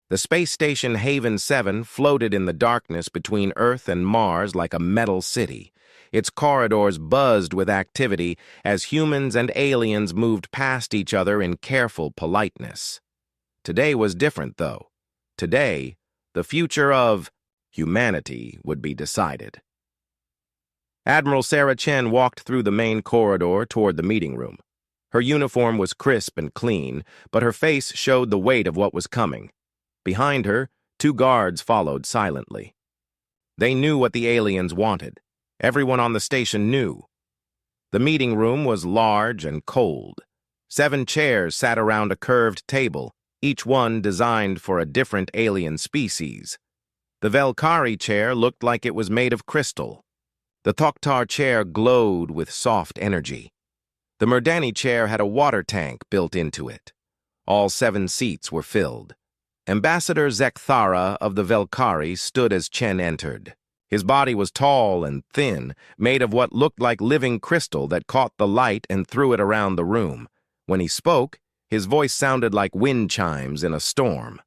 The space station Haven 7 floated in the darkness between Earth and Mars like a metal city. Its corridors buzzed with activity as humans and aliens moved past each other in careful politeness. Today was different, though. Today, the future of humanity would be decided. Admiral Sarah Chen walked through the main corridor toward the meeting room. Her uniform was crisp and clean, but her face showed the weight of what was coming. Behind her, 2 guards followed silently. They knew what the aliens wanted. Everyone on the station knew. The meeting room was large and cold. 7 chairs sat around a curved table, each one designed for a different alien species. The Velkari chair looked like it was made of crystal. The Thoktar chair glowed with soft energy. The Merdani chair had a water tank built into it. All 7 seats were filled. Ambassador Zekthara of the Velkari stood as Chen entered. His body was tall and thin, made of what looked like living crystal that caught the light and threw it around the room. When he spoke, his voice sounded like wind chimes in a storm.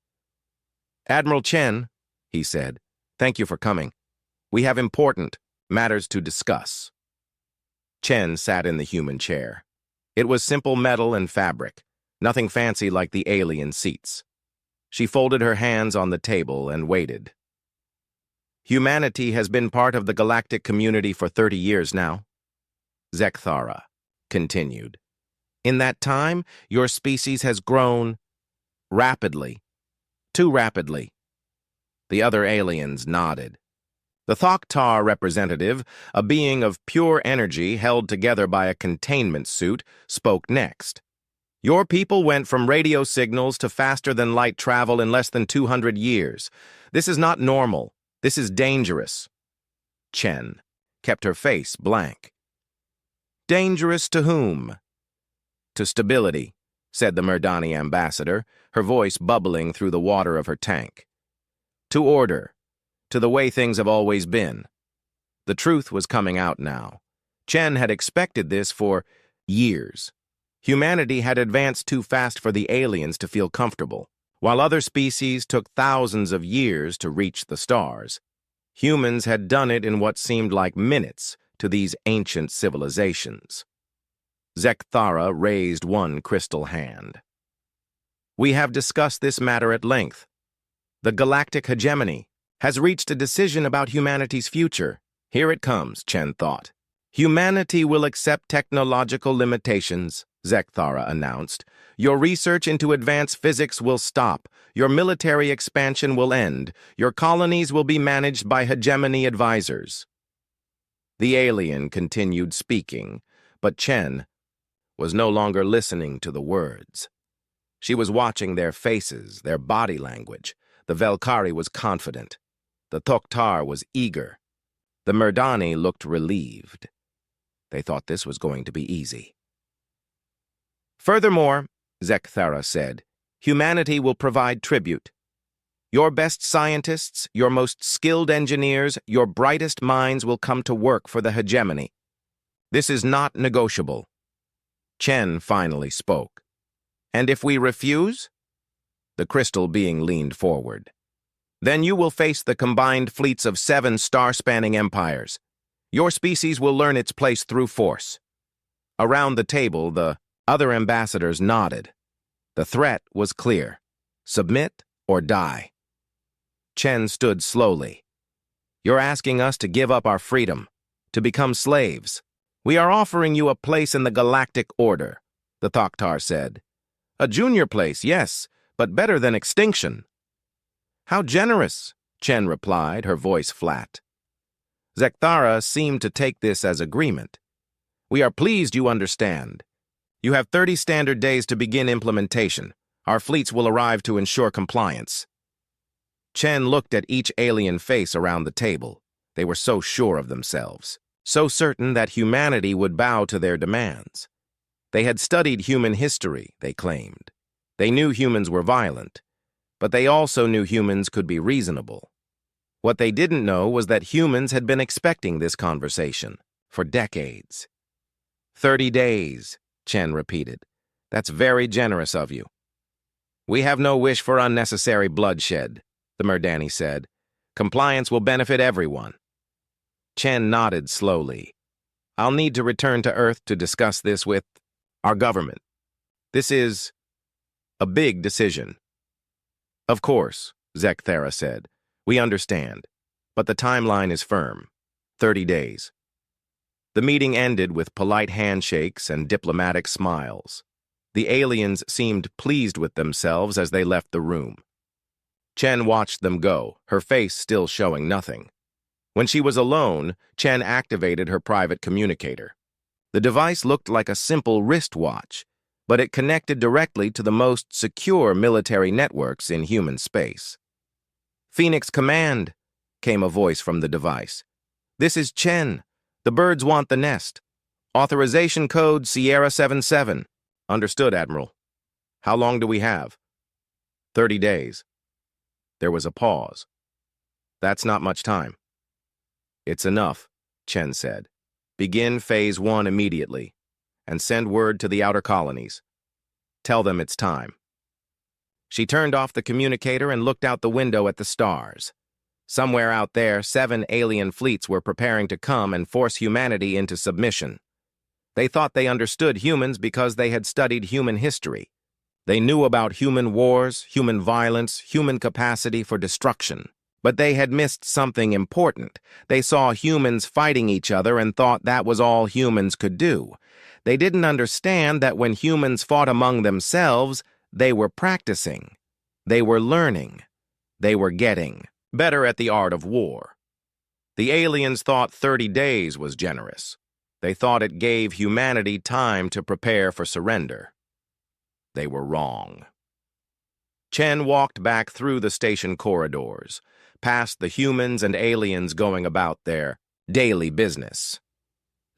"Admiral Chen," he said, "thank you for coming. We have important matters to discuss." Chen sat in the human chair. It was simple metal and fabric, nothing fancy like the alien seats. She folded her hands on the table and waited. "Humanity has been part of the galactic community for 30 years now," Zekthara continued. "In that time, your species has grown rapidly, too rapidly." The other aliens nodded. The Thoktar representative, a being of pure energy held together by a containment suit, spoke next. "Your people went from radio signals to faster-than-light travel in less than 200 years. This is not normal. This is dangerous." Chen kept her face blank. "Dangerous to whom?" "To stability," said the Merdani ambassador, her voice bubbling through the water of her tank. "To order, to the way things have always been." The truth was coming out now. Chen had expected this for years. Humanity had advanced too fast for the aliens to feel comfortable. While other species took thousands of years to reach the stars, humans had done it in what seemed like minutes to these ancient civilizations. Zekthara raised one crystal hand. "We have discussed this matter at length. The galactic hegemony has reached a decision about humanity's future. Here it comes," Chen thought. "Humanity will accept technological limitations," Zekthara announced. "Your research into advanced physics will stop. Your military expansion will end. Your colonies will be managed by hegemony advisors." The alien continued speaking, but Chen was no longer listening to the words. She was watching their faces, their body language. The Velkari was confident. The Thoktar was eager. The Merdani looked relieved. They thought this was going to be easy. "Furthermore," Zekthara said, "humanity will provide tribute. Your best scientists, your most skilled engineers, your brightest minds will come to work for the hegemony. This is not negotiable." Chen finally spoke. "And if we refuse?" The crystal being leaned forward. "Then you will face the combined fleets of 7 star-spanning empires. Your species will learn its place through force." Around the table, the other ambassadors nodded. The threat was clear. Submit or die. Chen stood slowly. "You're asking us to give up our freedom, to become slaves. We are offering you a place in the galactic order," the Thoktar said. "A junior place, yes, but better than extinction." "How generous," Chen replied, her voice flat. Zekthara seemed to take this as agreement. "We are pleased you understand. You have 30 standard days to begin implementation. Our fleets will arrive to ensure compliance." Chen looked at each alien face around the table. They were so sure of themselves, so certain that humanity would bow to their demands. They had studied human history, they claimed. They knew humans were violent, but they also knew humans could be reasonable. What they didn't know was that humans had been expecting this conversation for decades. 30 days, Chen repeated. "That's very generous of you." We have no wish for unnecessary bloodshed, the Merdani said. Compliance will benefit everyone. Chen nodded slowly. I'll need to return to Earth to discuss this with our government. This is a big decision. Of course, Zekthera said. We understand. But the timeline is firm. 30 days. The meeting ended with polite handshakes and diplomatic smiles. The aliens seemed pleased with themselves as they left the room. Chen watched them go, her face still showing nothing. When she was alone, Chen activated her private communicator. The device looked like a simple wristwatch, but it connected directly to the most secure military networks in human space. Phoenix Command, came a voice from the device. This is Chen. The birds want the nest. Authorization code Sierra 77. Understood, Admiral. How long do we have? 30 days. There was a pause. That's not much time. It's enough, Chen said. Begin Phase 1 immediately, and send word to the outer colonies. Tell them it's time. She turned off the communicator and looked out the window at the stars. Somewhere out there, 7 alien fleets were preparing to come and force humanity into submission. They thought they understood humans because they had studied human history. They knew about human wars, human violence, human capacity for destruction. But they had missed something important. They saw humans fighting each other and thought that was all humans could do. They didn't understand that when humans fought among themselves, they were practicing. They were learning. They were getting better at the art of war. The aliens thought 30 days was generous. They thought it gave humanity time to prepare for surrender. They were wrong. Chen walked back through the station corridors, past the humans and aliens going about their daily business.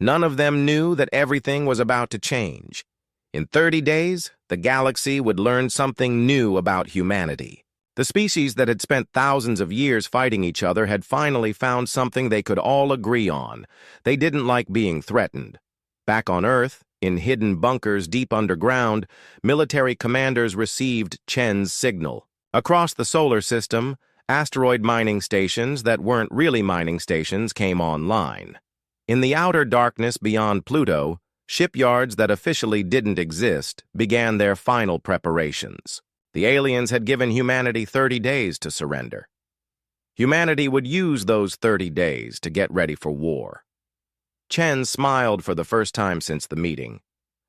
None of them knew that everything was about to change. In 30 days, the galaxy would learn something new about humanity. The species that had spent thousands of years fighting each other had finally found something they could all agree on. They didn't like being threatened. Back on Earth, in hidden bunkers deep underground, military commanders received Chen's signal. Across the solar system, asteroid mining stations that weren't really mining stations came online. In the outer darkness beyond Pluto, shipyards that officially didn't exist began their final preparations. The aliens had given humanity 30 days to surrender. Humanity would use those 30 days to get ready for war. Chen smiled for the first time since the meeting.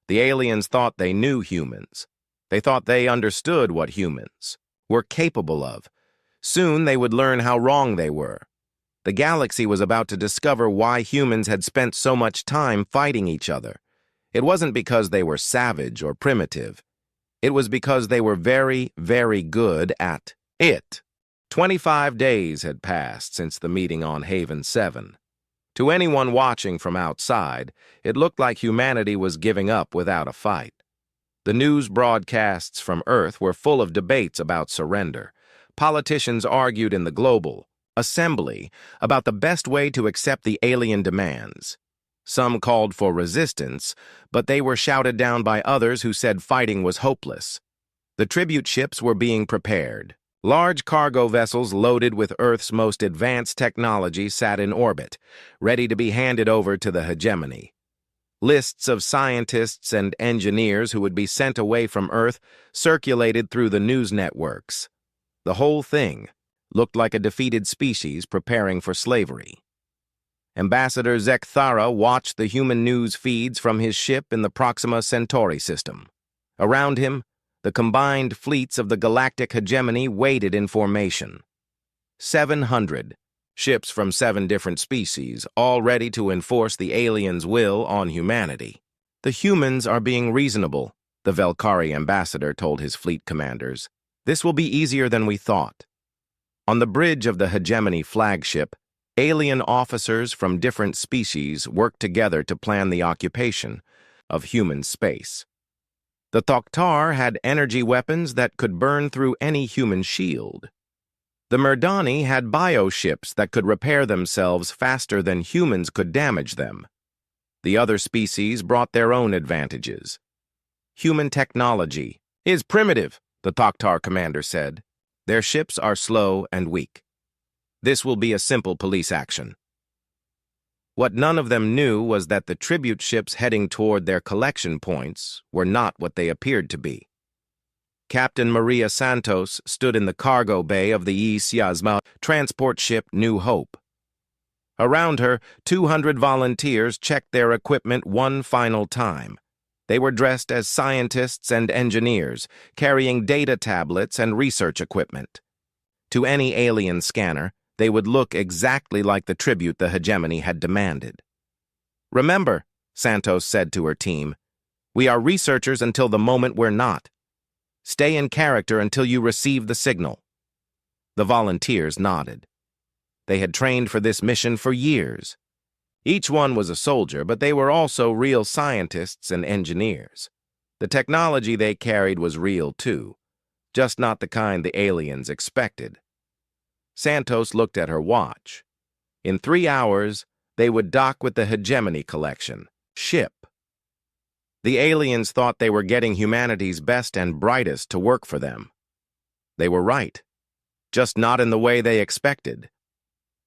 The aliens thought they knew humans. They thought they understood what humans were capable of. Soon they would learn how wrong they were. The galaxy was about to discover why humans had spent so much time fighting each other. It wasn't because they were savage or primitive. It was because they were very, very good at it. 25 days had passed since the meeting on Haven 7. To anyone watching from outside, it looked like humanity was giving up without a fight. The news broadcasts from Earth were full of debates about surrender. Politicians argued in the global assembly about the best way to accept the alien demands. Some called for resistance, but they were shouted down by others who said fighting was hopeless. The tribute ships were being prepared. Large cargo vessels loaded with Earth's most advanced technology sat in orbit, ready to be handed over to the hegemony. Lists of scientists and engineers who would be sent away from Earth circulated through the news networks. The whole thing looked like a defeated species preparing for slavery. Ambassador Zekthara watched the human news feeds from his ship in the Proxima Centauri system. Around him, the combined fleets of the galactic hegemony waited in formation. 700 ships from 7 different species, all ready to enforce the aliens' will on humanity. The humans are being reasonable, the Velkari ambassador told his fleet commanders. This will be easier than we thought. On the bridge of the hegemony flagship, alien officers from different species worked together to plan the occupation of human space. The Thoktar had energy weapons that could burn through any human shield. The Merdani had bioships that could repair themselves faster than humans could damage them. The other species brought their own advantages. Human technology is primitive, the Thoktar commander said. Their ships are slow and weak. This will be a simple police action. What none of them knew was that the tribute ships heading toward their collection points were not what they appeared to be. Captain Maria Santos stood in the cargo bay of the SCI-FI transport ship New Hope. Around her, 200 volunteers checked their equipment one final time. They were dressed as scientists and engineers, carrying data tablets and research equipment. To any alien scanner, they would look exactly like the tribute the hegemony had demanded. Remember, Santos said to her team, we are researchers until the moment we're not. Stay in character until you receive the signal. The volunteers nodded. They had trained for this mission for years. Each one was a soldier, but they were also real scientists and engineers. The technology they carried was real too, just not the kind the aliens expected. Santos looked at her watch. In 3 hours, they would dock with the Hegemony Collection ship. The aliens thought they were getting humanity's best and brightest to work for them. They were right, just not in the way they expected.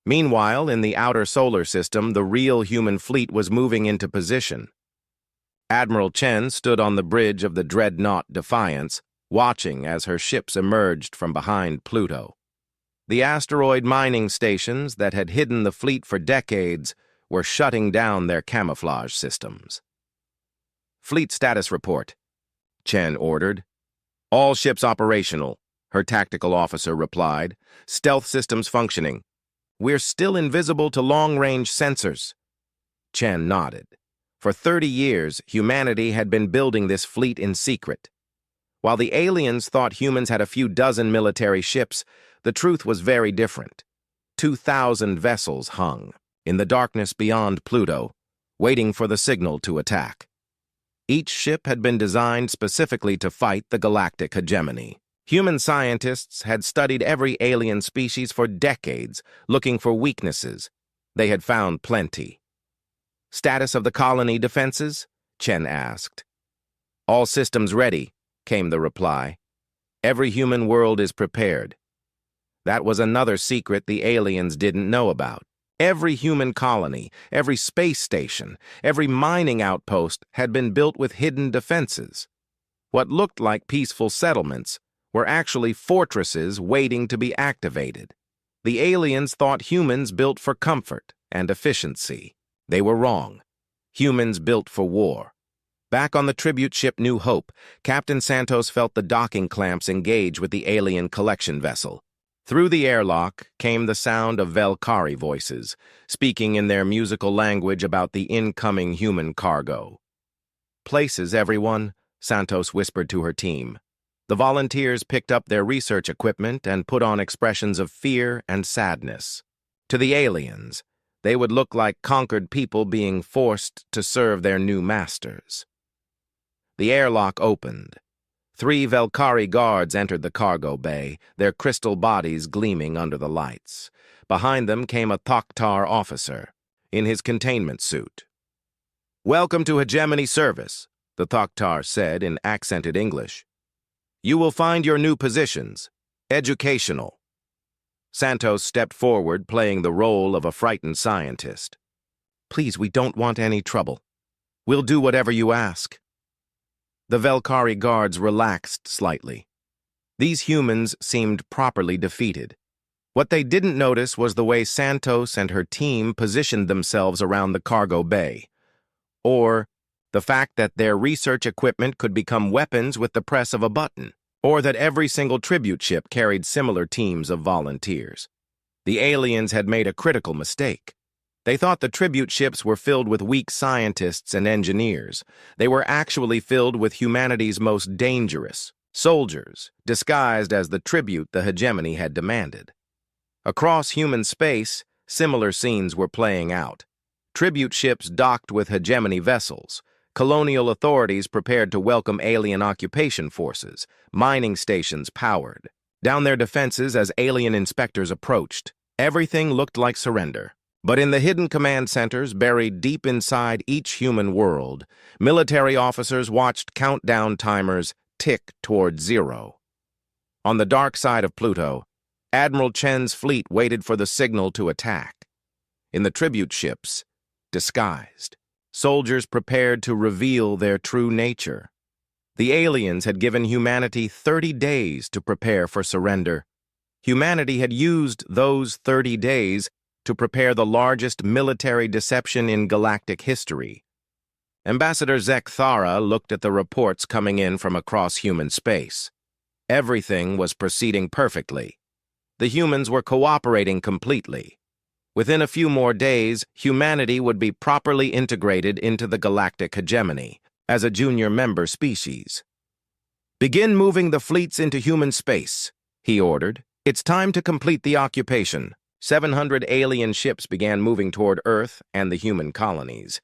Meanwhile, in the outer solar system, the real human fleet was moving into position. Admiral Chen stood on the bridge of the dreadnought Defiance, watching as her ships emerged from behind Pluto. The asteroid mining stations that had hidden the fleet for decades were shutting down their camouflage systems. Fleet status report, Chen ordered. All ships operational, her tactical officer replied. Stealth systems functioning. We're still invisible to long-range sensors. Chen nodded. For 30 years, humanity had been building this fleet in secret. While the aliens thought humans had a few dozen military ships, the truth was very different. 2,000 vessels hung in the darkness beyond Pluto, waiting for the signal to attack. Each ship had been designed specifically to fight the galactic hegemony. Human scientists had studied every alien species for decades, looking for weaknesses. They had found plenty. Status of the colony defenses? Chen asked. All systems ready, came the reply. Every human world is prepared. That was another secret the aliens didn't know about. Every human colony, every space station, every mining outpost had been built with hidden defenses. What looked like peaceful settlements were actually fortresses waiting to be activated. The aliens thought humans built for comfort and efficiency. They were wrong. Humans built for war. Back on the tribute ship New Hope, Captain Santos felt the docking clamps engage with the alien collection vessel. Through the airlock came the sound of Velkari voices, speaking in their musical language about the incoming human cargo. Places, everyone, Santos whispered to her team. The volunteers picked up their research equipment and put on expressions of fear and sadness. To the aliens, they would look like conquered people being forced to serve their new masters. The airlock opened. 3 Velkari guards entered the cargo bay, their crystal bodies gleaming under the lights. Behind them came a Thoktar officer, in his containment suit. Welcome to Hegemony Service, the Thoktar said in accented English. You will find your new positions. Educational. Santos stepped forward, playing the role of a frightened scientist. Please, we don't want any trouble. We'll do whatever you ask. The Velkari guards relaxed slightly. These humans seemed properly defeated. What they didn't notice was the way Santos and her team positioned themselves around the cargo bay, or the fact that their research equipment could become weapons with the press of a button, or that every single tribute ship carried similar teams of volunteers. The aliens had made a critical mistake. They thought the tribute ships were filled with weak scientists and engineers. They were actually filled with humanity's most dangerous, soldiers, disguised as the tribute the hegemony had demanded. Across human space, similar scenes were playing out. Tribute ships docked with hegemony vessels. Colonial authorities prepared to welcome alien occupation forces. Mining stations powered. Down their defenses as alien inspectors approached. Everything looked like surrender. But in the hidden command centers buried deep inside each human world, military officers watched countdown timers tick toward 0. On the dark side of Pluto, Admiral Chen's fleet waited for the signal to attack. In the tribute ships, disguised, soldiers prepared to reveal their true nature. The aliens had given humanity 30 days to prepare for surrender. Humanity had used those 30 days to prepare the largest military deception in galactic history. Ambassador Zekthara looked at the reports coming in from across human space. Everything was proceeding perfectly. The humans were cooperating completely. Within a few more days, humanity would be properly integrated into the galactic hegemony as a junior member species. "Begin moving the fleets into human space," he ordered. "It's time to complete the occupation." 700 alien ships began moving toward Earth and the human colonies.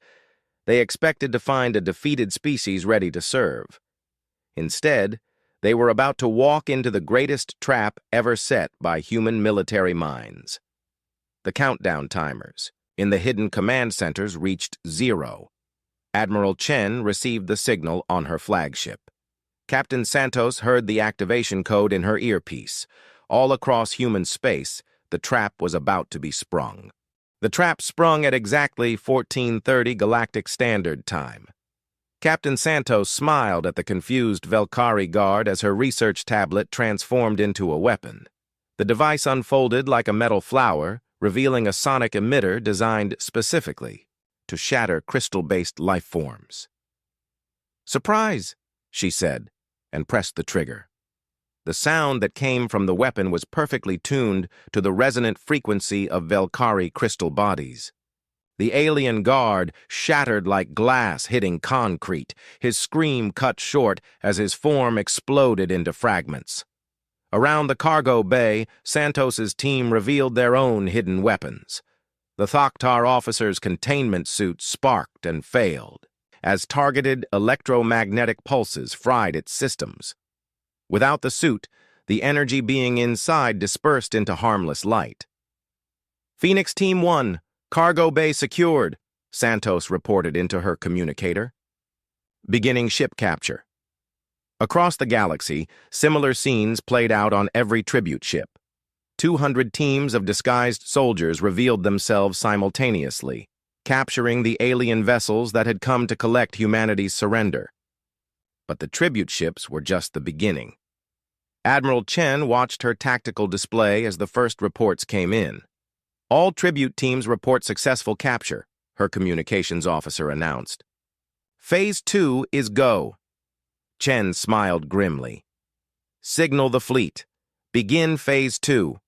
They expected to find a defeated species ready to serve. Instead, they were about to walk into the greatest trap ever set by human military minds. The countdown timers in the hidden command centers reached 0. Admiral Chen received the signal on her flagship. Captain Santos heard the activation code in her earpiece. All across human space, the trap was about to be sprung. The trap sprung at exactly 14:30 Galactic Standard Time. Captain Santos smiled at the confused Velkari guard as her research tablet transformed into a weapon. The device unfolded like a metal flower, revealing a sonic emitter designed specifically to shatter crystal-based life forms. "Surprise," she said, and pressed the trigger. The sound that came from the weapon was perfectly tuned to the resonant frequency of Velkari crystal bodies. The alien guard shattered like glass hitting concrete, his scream cut short as his form exploded into fragments. Around the cargo bay, Santos's team revealed their own hidden weapons. The Thoktar officer's containment suit sparked and failed, as targeted electromagnetic pulses fried its systems. Without the suit, the energy being inside dispersed into harmless light. "Phoenix Team 1, cargo bay secured," Santos reported into her communicator. Beginning ship capture. Across the galaxy, similar scenes played out on every tribute ship. 200 teams of disguised soldiers revealed themselves simultaneously, capturing the alien vessels that had come to collect humanity's surrender. But the tribute ships were just the beginning. Admiral Chen watched her tactical display as the first reports came in. "All tribute teams report successful capture," her communications officer announced. "Phase 2 is go." Chen smiled grimly. "Signal the fleet. Begin Phase 2.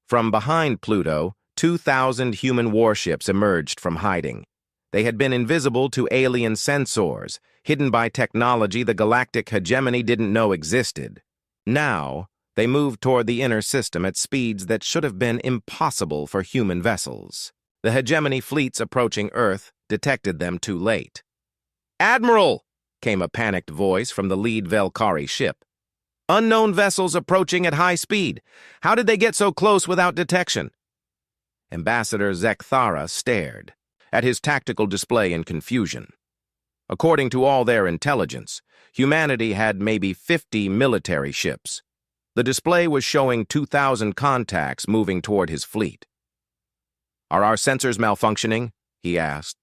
From behind Pluto, 2,000 human warships emerged from hiding. They had been invisible to alien sensors, hidden by technology the galactic hegemony didn't know existed. Now, they moved toward the inner system at speeds that should have been impossible for human vessels. The hegemony fleets approaching Earth detected them too late. "Admiral!" came a panicked voice from the lead Velkari ship. "Unknown vessels approaching at high speed. How did they get so close without detection?" Ambassador Zekthara stared at his tactical display in confusion. According to all their intelligence, humanity had maybe 50 military ships. The display was showing 2,000 contacts moving toward his fleet. "Are our sensors malfunctioning?" he asked.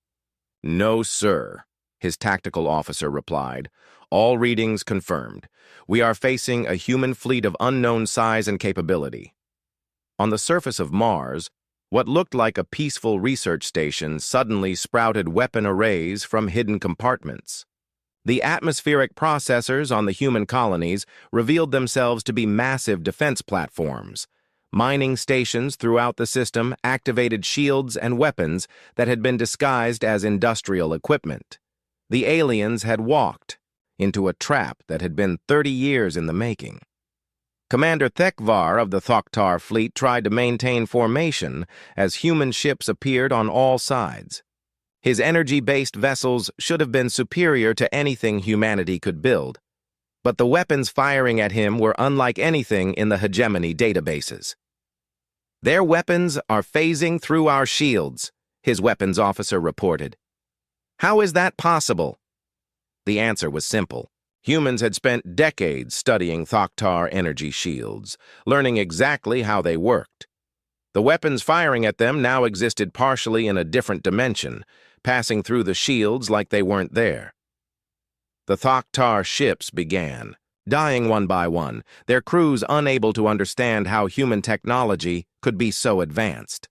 "No, sir," his tactical officer replied. "All readings confirmed. We are facing a human fleet of unknown size and capability." On the surface of Mars, what looked like a peaceful research station suddenly sprouted weapon arrays from hidden compartments. The atmospheric processors on the human colonies revealed themselves to be massive defense platforms. Mining stations throughout the system activated shields and weapons that had been disguised as industrial equipment. The aliens had walked into a trap that had been 30 years in the making. Commander Thekvar of the Thoktar fleet tried to maintain formation as human ships appeared on all sides. His energy-based vessels should have been superior to anything humanity could build, but the weapons firing at him were unlike anything in the hegemony databases. "Their weapons are phasing through our shields," his weapons officer reported. "How is that possible?" The answer was simple. Humans had spent decades studying Thoktar energy shields, learning exactly how they worked. The weapons firing at them now existed partially in a different dimension, passing through the shields like they weren't there. The Thoktar ships began, dying one by one, their crews unable to understand how human technology could be so advanced.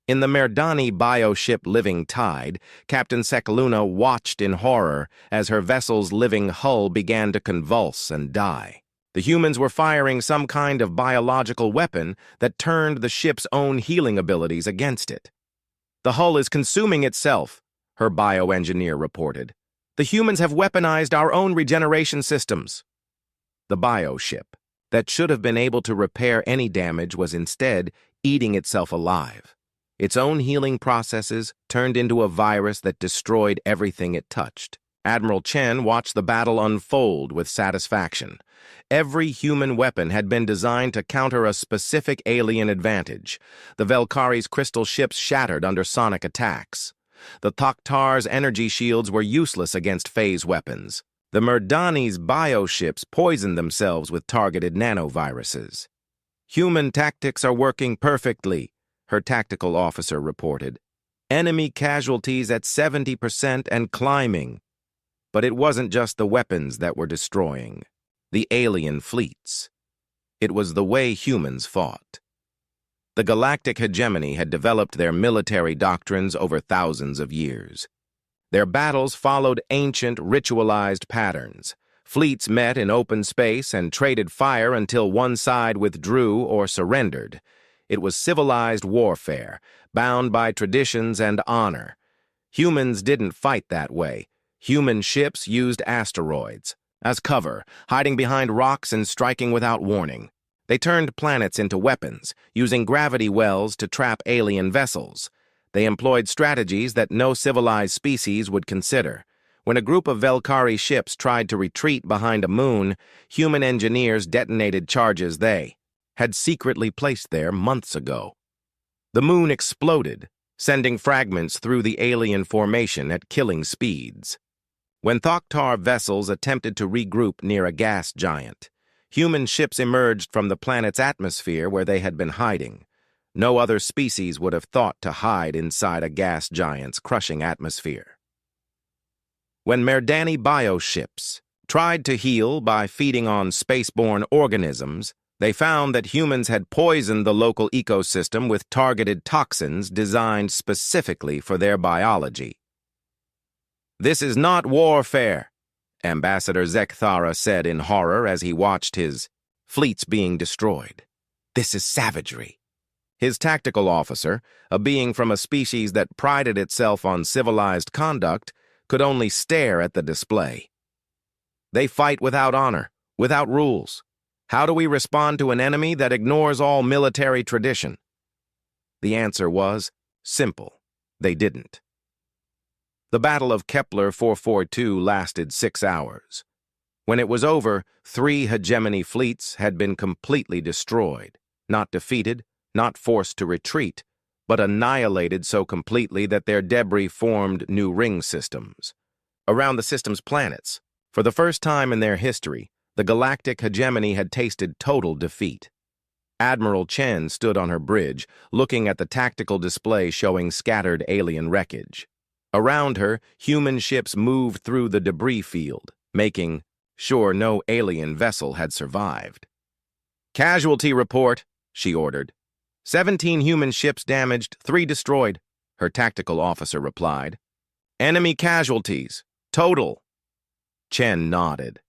In the Merdani bioship Living Tide, Captain Sekaluna watched in horror as her vessel's living hull began to convulse and die. The humans were firing some kind of biological weapon that turned the ship's own healing abilities against it. "The hull is consuming itself," her bioengineer reported. "The humans have weaponized our own regeneration systems." The bioship, that should have been able to repair any damage, was instead eating itself alive. Its own healing processes turned into a virus that destroyed everything it touched. Admiral Chen watched the battle unfold with satisfaction. Every human weapon had been designed to counter a specific alien advantage. The Velkari's crystal ships shattered under sonic attacks. The Thoktar's energy shields were useless against phase weapons. The Merdani's bioships poisoned themselves with targeted nanoviruses. "Human tactics are working perfectly," her tactical officer reported. "Enemy casualties at 70% and climbing." But it wasn't just the weapons that were destroying the alien fleets. It was the way humans fought. The galactic hegemony had developed their military doctrines over thousands of years. Their battles followed ancient, ritualized patterns. Fleets met in open space and traded fire until one side withdrew or surrendered. It was civilized warfare, bound by traditions and honor. Humans didn't fight that way. Human ships used asteroids as cover, hiding behind rocks and striking without warning. They turned planets into weapons, using gravity wells to trap alien vessels. They employed strategies that no civilized species would consider. When a group of Velkari ships tried to retreat behind a moon, human engineers detonated charges they had secretly placed there months ago. The moon exploded, sending fragments through the alien formation at killing speeds. When Thoktar vessels attempted to regroup near a gas giant, human ships emerged from the planet's atmosphere where they had been hiding. No other species would have thought to hide inside a gas giant's crushing atmosphere. When Merdani bioships tried to heal by feeding on spaceborne organisms, they found that humans had poisoned the local ecosystem with targeted toxins designed specifically for their biology. "This is not warfare," Ambassador Zekthara said in horror as he watched his fleets being destroyed. "This is savagery." His tactical officer, a being from a species that prided itself on civilized conduct, could only stare at the display. "They fight without honor, without rules. How do we respond to an enemy that ignores all military tradition?" The answer was simple. They didn't. The Battle of Kepler 442 lasted 6 hours. When it was over, 3 hegemony fleets had been completely destroyed, not defeated, not forced to retreat, but annihilated so completely that their debris formed new ring systems. Around the system's planets, for the first time in their history, the galactic hegemony had tasted total defeat. Admiral Chen stood on her bridge, looking at the tactical display showing scattered alien wreckage. Around her, human ships moved through the debris field, making sure no alien vessel had survived. "Casualty report," she ordered. 17 human ships damaged, 3 destroyed," her tactical officer replied. "Enemy casualties, total." Chen nodded.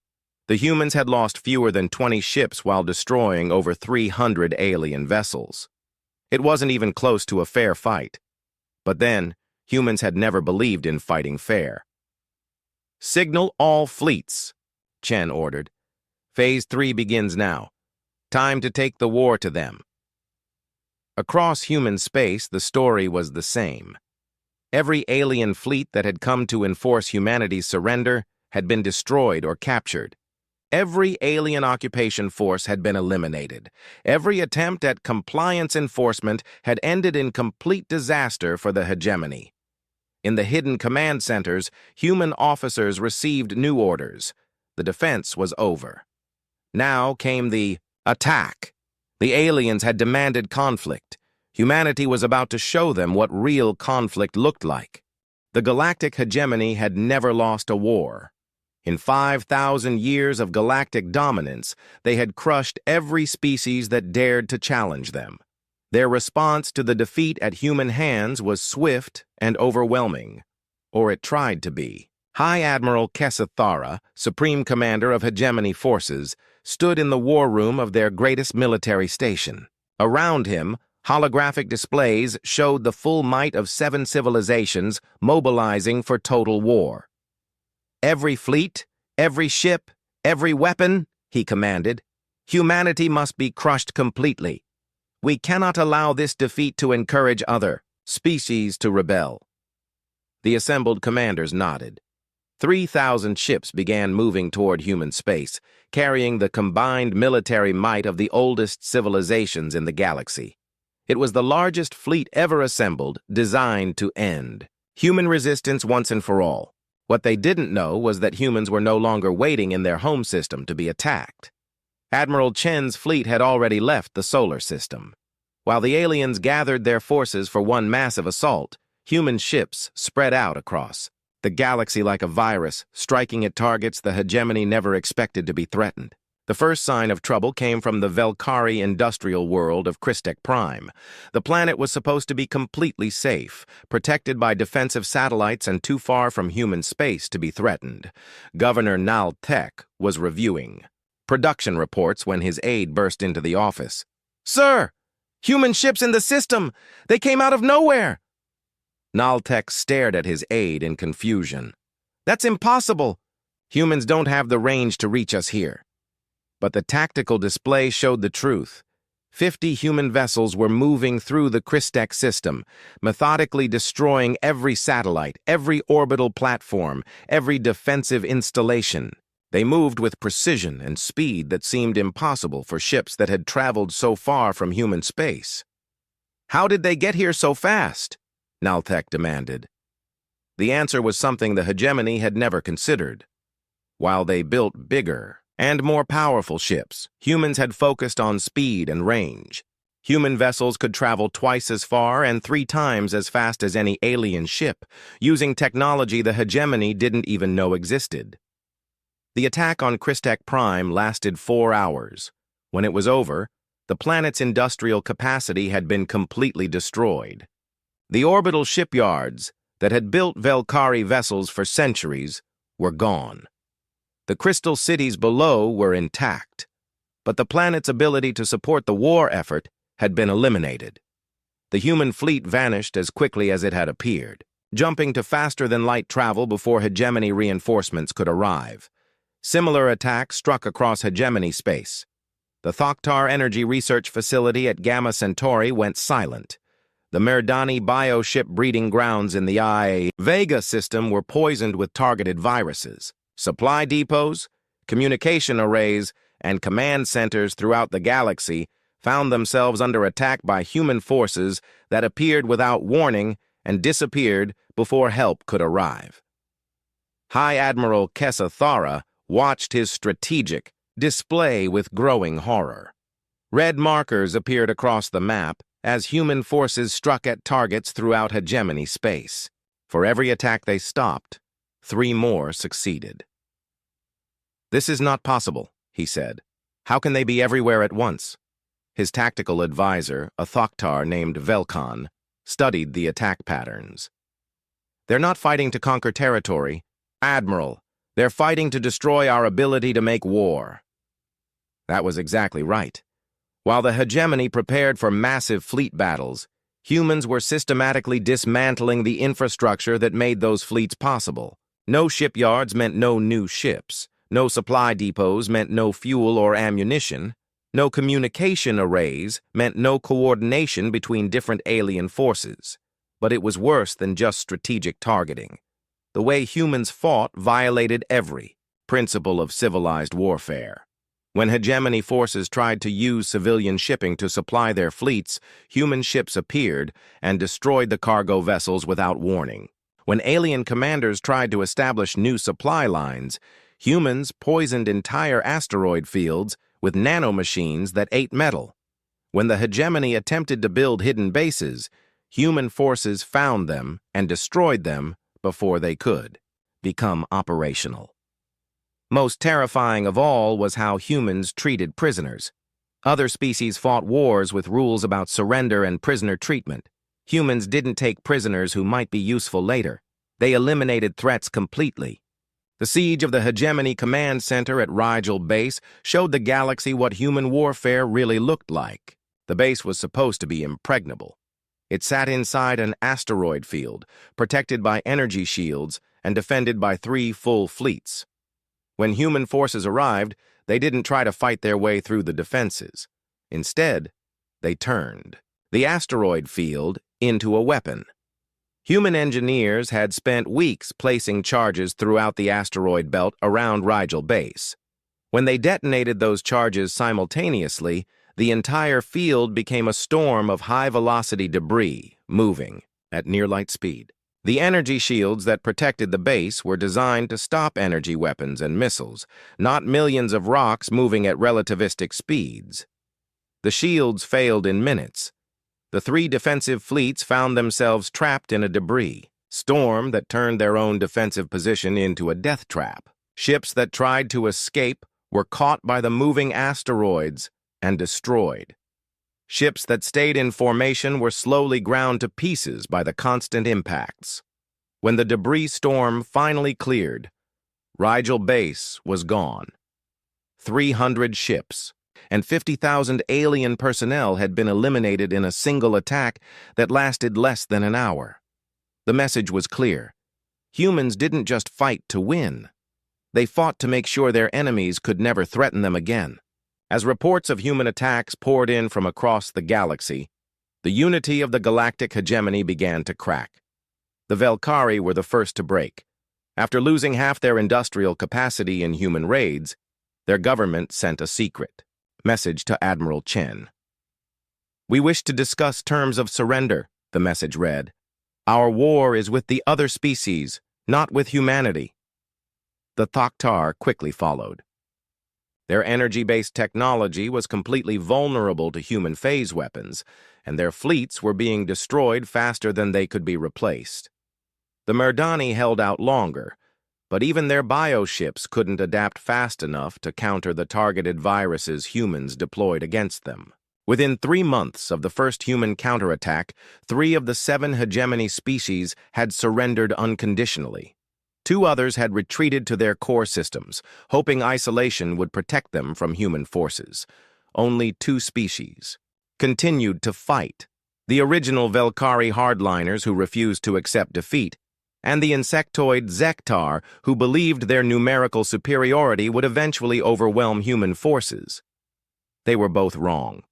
The humans had lost fewer than 20 ships while destroying over 300 alien vessels. It wasn't even close to a fair fight. But then, humans had never believed in fighting fair. "Signal all fleets," Chen ordered. "Phase 3 begins now. Time to take the war to them." Across human space, the story was the same. Every alien fleet that had come to enforce humanity's surrender had been destroyed or captured. Every alien occupation force had been eliminated. Every attempt at compliance enforcement had ended in complete disaster for the hegemony. In the hidden command centers, human officers received new orders. The defense was over. Now came the attack. The aliens had demanded conflict. Humanity was about to show them what real conflict looked like. The galactic hegemony had never lost a war. In 5,000 years of galactic dominance, they had crushed every species that dared to challenge them. Their response to the defeat at human hands was swift and overwhelming. Or it tried to be. High Admiral Kesethara, Supreme Commander of Hegemony Forces, stood in the war room of their greatest military station. Around him, holographic displays showed the full might of 7 civilizations mobilizing for total war. "Every fleet, every ship, every weapon," he commanded. "Humanity must be crushed completely. We cannot allow this defeat to encourage other species to rebel." The assembled commanders nodded. 3,000 ships began moving toward human space, carrying the combined military might of the oldest civilizations in the galaxy. It was the largest fleet ever assembled, designed to end human resistance once and for all. What they didn't know was that humans were no longer waiting in their home system to be attacked. Admiral Chen's fleet had already left the solar system. While the aliens gathered their forces for one massive assault, human ships spread out across the galaxy like a virus, striking at targets the hegemony never expected to be threatened. The first sign of trouble came from the Velkari industrial world of Crusade Prime. The planet was supposed to be completely safe, protected by defensive satellites and too far from human space to be threatened. Governor Naltek was reviewing production reports when his aide burst into the office. "Sir! Human ships in the system! They came out of nowhere!" Naltek stared at his aide in confusion. "That's impossible! Humans don't have the range to reach us here." But the tactical display showed the truth. 50 human vessels were moving through the Crusade system, methodically destroying every satellite, every orbital platform, every defensive installation. They moved with precision and speed that seemed impossible for ships that had traveled so far from human space. "How did they get here so fast?" Naltek demanded. The answer was something the hegemony had never considered. While they built bigger and more powerful ships, humans had focused on speed and range. Human vessels could travel twice as far and 3 times as fast as any alien ship, using technology the hegemony didn't even know existed. The attack on Crusade Prime lasted 4 hours. When it was over, the planet's industrial capacity had been completely destroyed. The orbital shipyards that had built Velkari vessels for centuries were gone. The crystal cities below were intact, but the planet's ability to support the war effort had been eliminated. The human fleet vanished as quickly as it had appeared, jumping to faster-than-light travel before hegemony reinforcements could arrive. Similar attacks struck across hegemony space. The Thoktar Energy Research Facility at Gamma Centauri went silent. The Merdani bioship breeding grounds in the Vega system were poisoned with targeted viruses. Supply depots, communication arrays, and command centers throughout the galaxy found themselves under attack by human forces that appeared without warning and disappeared before help could arrive. High Admiral Kesethara watched his strategic display with growing horror. Red markers appeared across the map as human forces struck at targets throughout hegemony space. For every attack they stopped, 3 more succeeded. "This is not possible," he said. "How can they be everywhere at once?" His tactical advisor, a Thoktar named Velkan, studied the attack patterns. "They're not fighting to conquer territory, Admiral. They're fighting to destroy our ability to make war." That was exactly right. While the hegemony prepared for massive fleet battles, humans were systematically dismantling the infrastructure that made those fleets possible. No shipyards meant no new ships. No supply depots meant no fuel or ammunition. No communication arrays meant no coordination between different alien forces. But it was worse than just strategic targeting. The way humans fought violated every principle of civilized warfare. When hegemony forces tried to use civilian shipping to supply their fleets, human ships appeared and destroyed the cargo vessels without warning. When alien commanders tried to establish new supply lines, Humans poisoned entire asteroid fields with nanomachines that ate metal. When the hegemony attempted to build hidden bases, human forces found them and destroyed them before they could become operational. Most terrifying of all was how humans treated prisoners. Other species fought wars with rules about surrender and prisoner treatment. Humans didn't take prisoners who might be useful later. They eliminated threats completely. The siege of the Hegemony Command Center at Rigel Base showed the galaxy what human warfare really looked like. The base was supposed to be impregnable. It sat inside an asteroid field, protected by energy shields and defended by 3 full fleets. When human forces arrived, they didn't try to fight their way through the defenses. Instead, they turned the asteroid field into a weapon. Human engineers had spent weeks placing charges throughout the asteroid belt around Rigel Base. When they detonated those charges simultaneously, the entire field became a storm of high-velocity debris, moving at near-light speed. The energy shields that protected the base were designed to stop energy weapons and missiles, not millions of rocks moving at relativistic speeds. The shields failed in minutes. The 3 defensive fleets found themselves trapped in a debris storm that turned their own defensive position into a death trap. Ships that tried to escape were caught by the moving asteroids and destroyed. Ships that stayed in formation were slowly ground to pieces by the constant impacts. When the debris storm finally cleared, Rigel Base was gone. 300 ships and 50,000 alien personnel had been eliminated in a single attack that lasted less than an hour. The message was clear. Humans didn't just fight to win. They fought to make sure their enemies could never threaten them again. As reports of human attacks poured in from across the galaxy, the unity of the galactic hegemony began to crack. The Velkari were the first to break. After losing half their industrial capacity in human raids, their government sent a secret message to Admiral Chen. "We wish to discuss terms of surrender," the message read. "Our war is with the other species, not with humanity." The Thoktar quickly followed. Their energy-based technology was completely vulnerable to human phase weapons, and their fleets were being destroyed faster than they could be replaced. The Merdani held out longer, but even their bioships couldn't adapt fast enough to counter the targeted viruses humans deployed against them. Within 3 months of the first human counterattack, 3 of the 7 hegemony species had surrendered unconditionally. 2 others had retreated to their core systems, hoping isolation would protect them from human forces. Only 2 species continued to fight: the original Velkari hardliners who refused to accept defeat, and the insectoid Zektar who believed their numerical superiority would eventually overwhelm human forces. They were both wrong.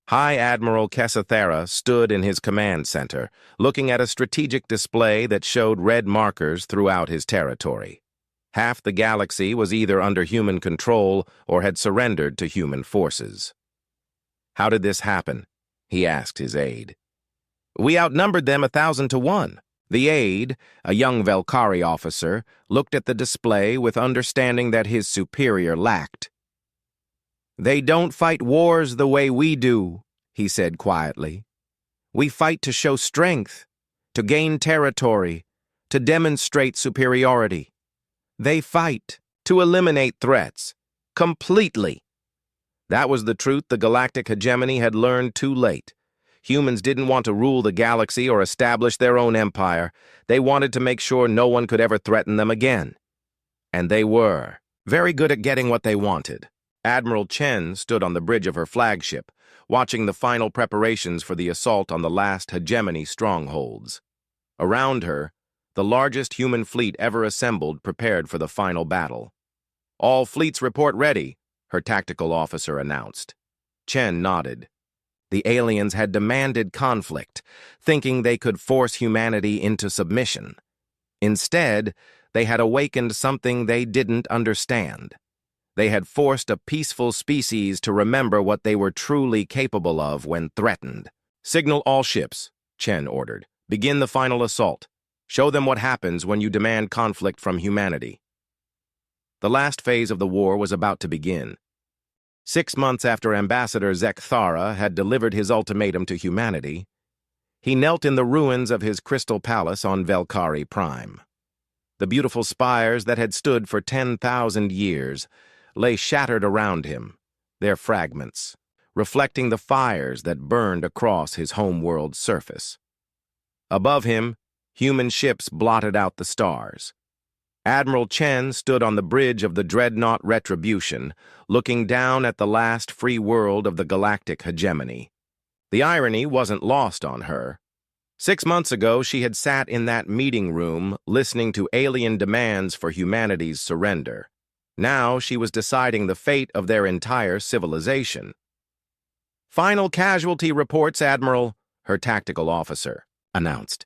High Admiral Kesathera stood in his command center, looking at a strategic display that showed red markers throughout his territory. Half the galaxy was either under human control or had surrendered to human forces. "How did this happen?" he asked his aide. "We outnumbered them 1,000 to 1. The aide, a young Velkari officer, looked at the display with understanding that his superior lacked. "They don't fight wars the way we do," he said quietly. "We fight to show strength, to gain territory, to demonstrate superiority. They fight to eliminate threats, completely." That was the truth the galactic hegemony had learned too late. Humans didn't want to rule the galaxy or establish their own empire. They wanted to make sure no one could ever threaten them again. And they were very good at getting what they wanted. Admiral Chen stood on the bridge of her flagship, watching the final preparations for the assault on the last hegemony strongholds. Around her, the largest human fleet ever assembled prepared for the final battle. "All fleets report ready," her tactical officer announced. Chen nodded. The aliens had demanded conflict, thinking they could force humanity into submission. Instead, they had awakened something they didn't understand. They had forced a peaceful species to remember what they were truly capable of when threatened. "Signal all ships," Chen ordered. "Begin the final assault. Show them what happens when you demand conflict from humanity." The last phase of the war was about to begin. 6 months after Ambassador Zekthara had delivered his ultimatum to humanity, he knelt in the ruins of his crystal palace on Velkari Prime. The beautiful spires that had stood for 10,000 years lay shattered around him, their fragments, reflecting the fires that burned across his homeworld's surface. Above him, human ships blotted out the stars. Admiral Chen stood on the bridge of the dreadnought Retribution, looking down at the last free world of the galactic hegemony. The irony wasn't lost on her. 6 months ago, she had sat in that meeting room listening to alien demands for humanity's surrender. Now she was deciding the fate of their entire civilization. "Final casualty reports, Admiral," her tactical officer announced.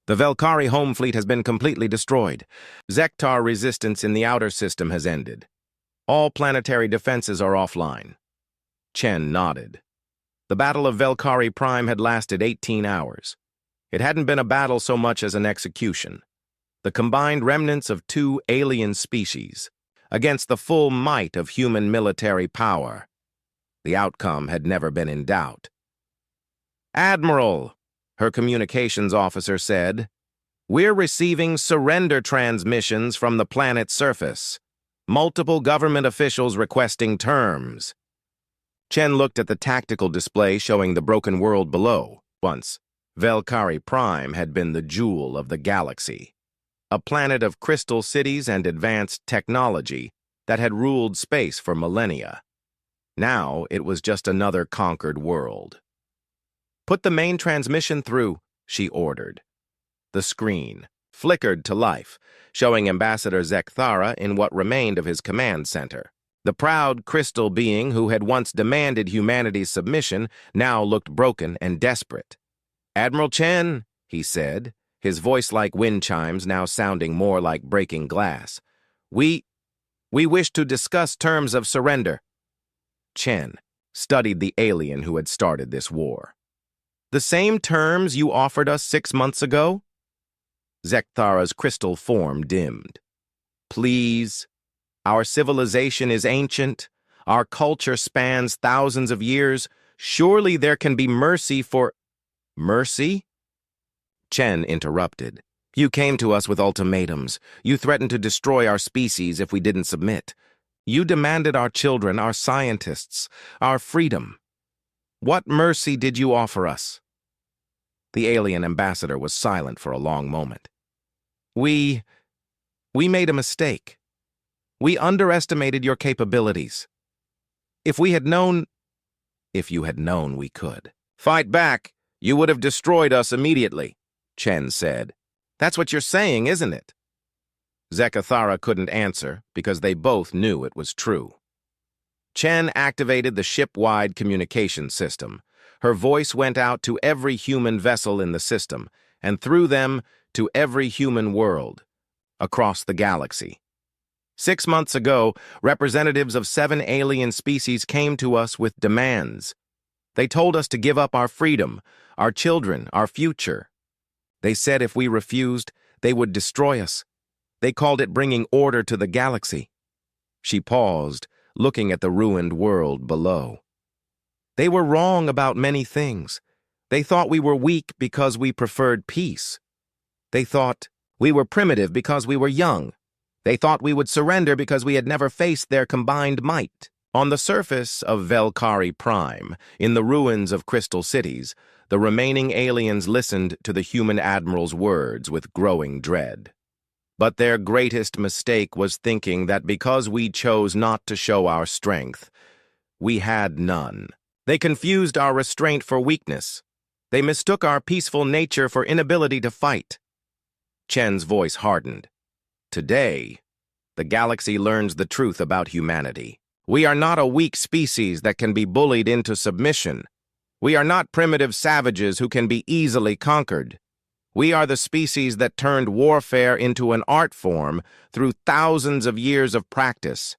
"The Velkari home fleet has been completely destroyed. Zektar resistance in the outer system has ended. All planetary defenses are offline." Chen nodded. The Battle of Velkari Prime had lasted 18 hours. It hadn't been a battle so much as an execution. The combined remnants of 2 alien species against the full might of human military power. The outcome had never been in doubt. "Admiral," her communications officer said, "we're receiving surrender transmissions from the planet's surface. Multiple government officials requesting terms." Chen looked at the tactical display showing the broken world below. Once, Velkari Prime had been the jewel of the galaxy, a planet of crystal cities and advanced technology that had ruled space for millennia. Now it was just another conquered world. "Put the main transmission through," she ordered. The screen flickered to life, showing Ambassador Zekthara in what remained of his command center. The proud crystal being who had once demanded humanity's submission now looked broken and desperate. "Admiral Chen," he said, his voice like wind chimes now sounding more like breaking glass. We wish to discuss terms of surrender." Chen studied the alien who had started this war. "The same terms you offered us 6 months ago?" Zekthara's crystal form dimmed. "Please. Our civilization is ancient. Our culture spans thousands of years. Surely there can be mercy for—" "Mercy?" Chen interrupted. "You came to us with ultimatums. You threatened to destroy our species if we didn't submit. You demanded our children, our scientists, our freedom. What mercy did you offer us?" The alien ambassador was silent for a long moment. We made a mistake. We underestimated your capabilities. If you had known we could. "Fight back. You would have destroyed us immediately," Chen said. "That's what you're saying, isn't it?" Zekthara couldn't answer because they both knew it was true. Chen activated the ship-wide communication system. Her voice went out to every human vessel in the system, and through them to every human world, across the galaxy. 6 months ago, representatives of 7 alien species came to us with demands. They told us to give up our freedom, our children, our future. They said if we refused, they would destroy us. They called it bringing order to the galaxy. She paused, looking at the ruined world below. They were wrong about many things. They thought we were weak because we preferred peace. They thought we were primitive because we were young. They thought we would surrender because we had never faced their combined might. On the surface of Velkari Prime, in the ruins of crystal cities, the remaining aliens listened to the human admiral's words with growing dread. But their greatest mistake was thinking that because we chose not to show our strength, we had none. They confused our restraint for weakness. They mistook our peaceful nature for inability to fight. Chen's voice hardened. Today, the galaxy learns the truth about humanity. We are not a weak species that can be bullied into submission. We are not primitive savages who can be easily conquered. We are the species that turned warfare into an art form through thousands of years of practice.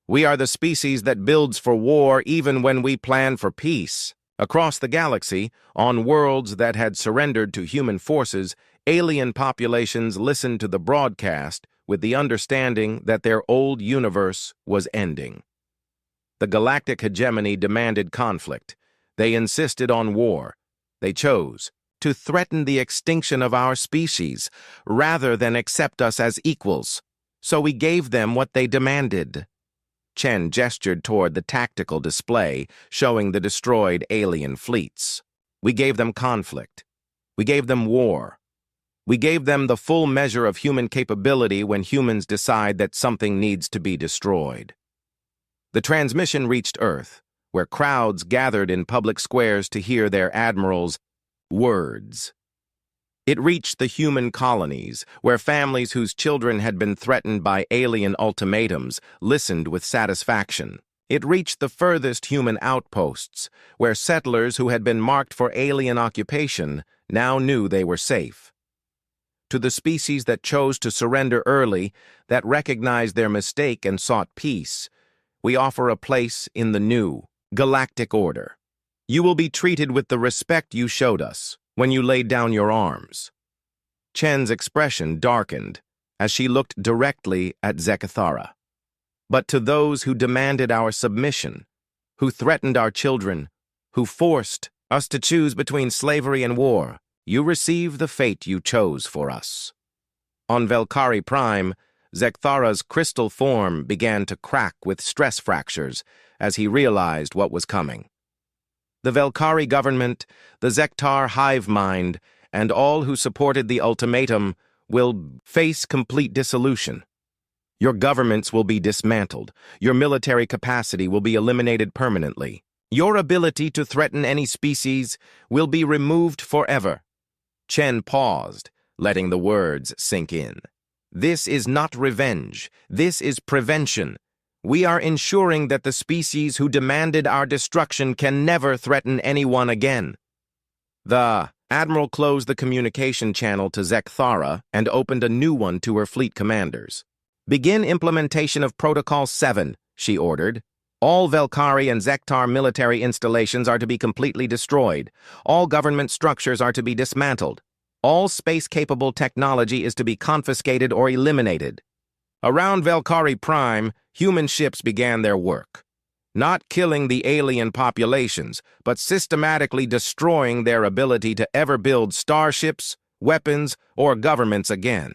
We are the species that builds for war even when we plan for peace. Across the galaxy, on worlds that had surrendered to human forces, alien populations listened to the broadcast with the understanding that their old universe was ending. The galactic hegemony demanded conflict. They insisted on war. They chose to threaten the extinction of our species rather than accept us as equals. So we gave them what they demanded. Chen gestured toward the tactical display showing the destroyed alien fleets. We gave them conflict. We gave them war. We gave them the full measure of human capability when humans decide that something needs to be destroyed. The transmission reached Earth, where crowds gathered in public squares to hear their admiral's words. It reached the human colonies, where families whose children had been threatened by alien ultimatums listened with satisfaction. It reached the furthest human outposts, where settlers who had been marked for alien occupation now knew they were safe. To the species that chose to surrender early, that recognized their mistake and sought peace, we offer a place in the new galactic order. You will be treated with the respect you showed us when you laid down your arms. Chen's expression darkened as she looked directly at Zekathara. But to those who demanded our submission, who threatened our children, who forced us to choose between slavery and war, you receive the fate you chose for us. On Velkari Prime, Zekathara's crystal form began to crack with stress fractures as he realized what was coming. The Velkari government, the Zektar hive mind, and all who supported the ultimatum will face complete dissolution. Your governments will be dismantled. Your military capacity will be eliminated permanently. Your ability to threaten any species will be removed forever. Chen paused, letting the words sink in. This is not revenge. This is prevention. We are ensuring that the species who demanded our destruction can never threaten anyone again. The Admiral closed the communication channel to Zekathara and opened a new one to her fleet commanders. Begin implementation of Protocol 7, she ordered. All Velkari and Zektar military installations are to be completely destroyed. All government structures are to be dismantled. All space-capable technology is to be confiscated or eliminated. Around Velkari Prime, human ships began their work. Not killing the alien populations, but systematically destroying their ability to ever build starships, weapons, or governments again.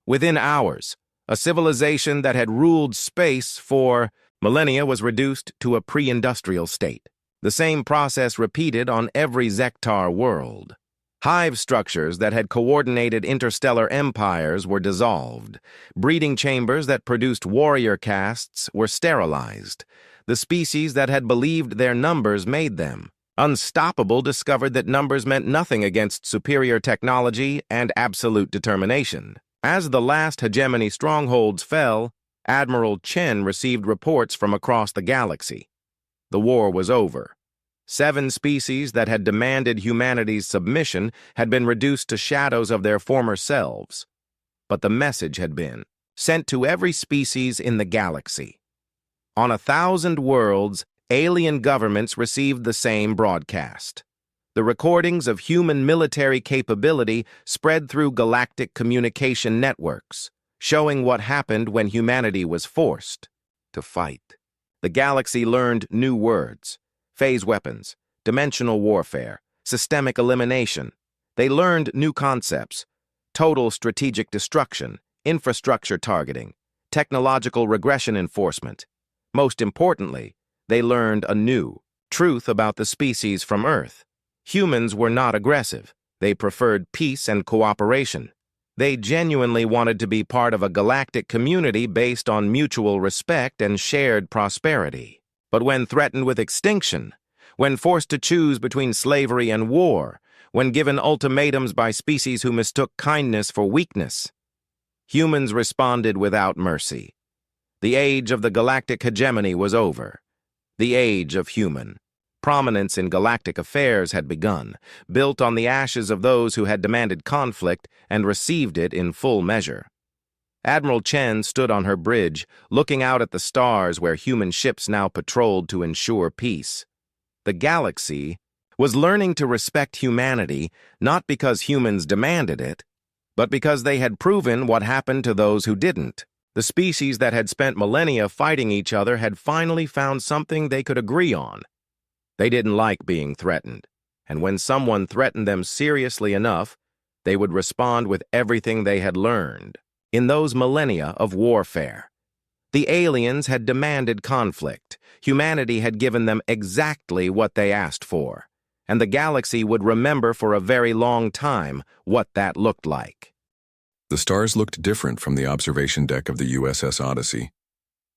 Within hours, a civilization that had ruled space for millennia was reduced to a pre-industrial state. The same process repeated on every Zektar world. Hive structures that had coordinated interstellar empires were dissolved. Breeding chambers that produced warrior castes were sterilized. The species that had believed their numbers made them unstoppable discovered that numbers meant nothing against superior technology and absolute determination. As the last hegemony strongholds fell, Admiral Chen received reports from across the galaxy. The war was over. 7 species that had demanded humanity's submission had been reduced to shadows of their former selves. But the message had been sent to every species in the galaxy. On 1,000 worlds, alien governments received the same broadcast. The recordings of human military capability spread through galactic communication networks, showing what happened when humanity was forced to fight. The galaxy learned new words: phase weapons, dimensional warfare, systemic elimination. They learned new concepts: total strategic destruction, infrastructure targeting, technological regression enforcement. Most importantly, they learned a new truth about the species from Earth. Humans were not aggressive. They preferred peace and cooperation. They genuinely wanted to be part of a galactic community based on mutual respect and shared prosperity. But when threatened with extinction, when forced to choose between slavery and war, when given ultimatums by species who mistook kindness for weakness, humans responded without mercy. The age of the galactic hegemony was over. The age of human prominence in galactic affairs had begun, built on the ashes of those who had demanded conflict and received it in full measure. Admiral Chen stood on her bridge, looking out at the stars where human ships now patrolled to ensure peace. The galaxy was learning to respect humanity not because humans demanded it, but because they had proven what happened to those who didn't. The species that had spent millennia fighting each other had finally found something they could agree on. They didn't like being threatened, and when someone threatened them seriously enough, they would respond with everything they had learned. In those millennia of warfare, the aliens had demanded conflict. Humanity had given them exactly what they asked for, and the galaxy would remember for a very long time what that looked like. The stars looked different from the observation deck of the USS Odyssey.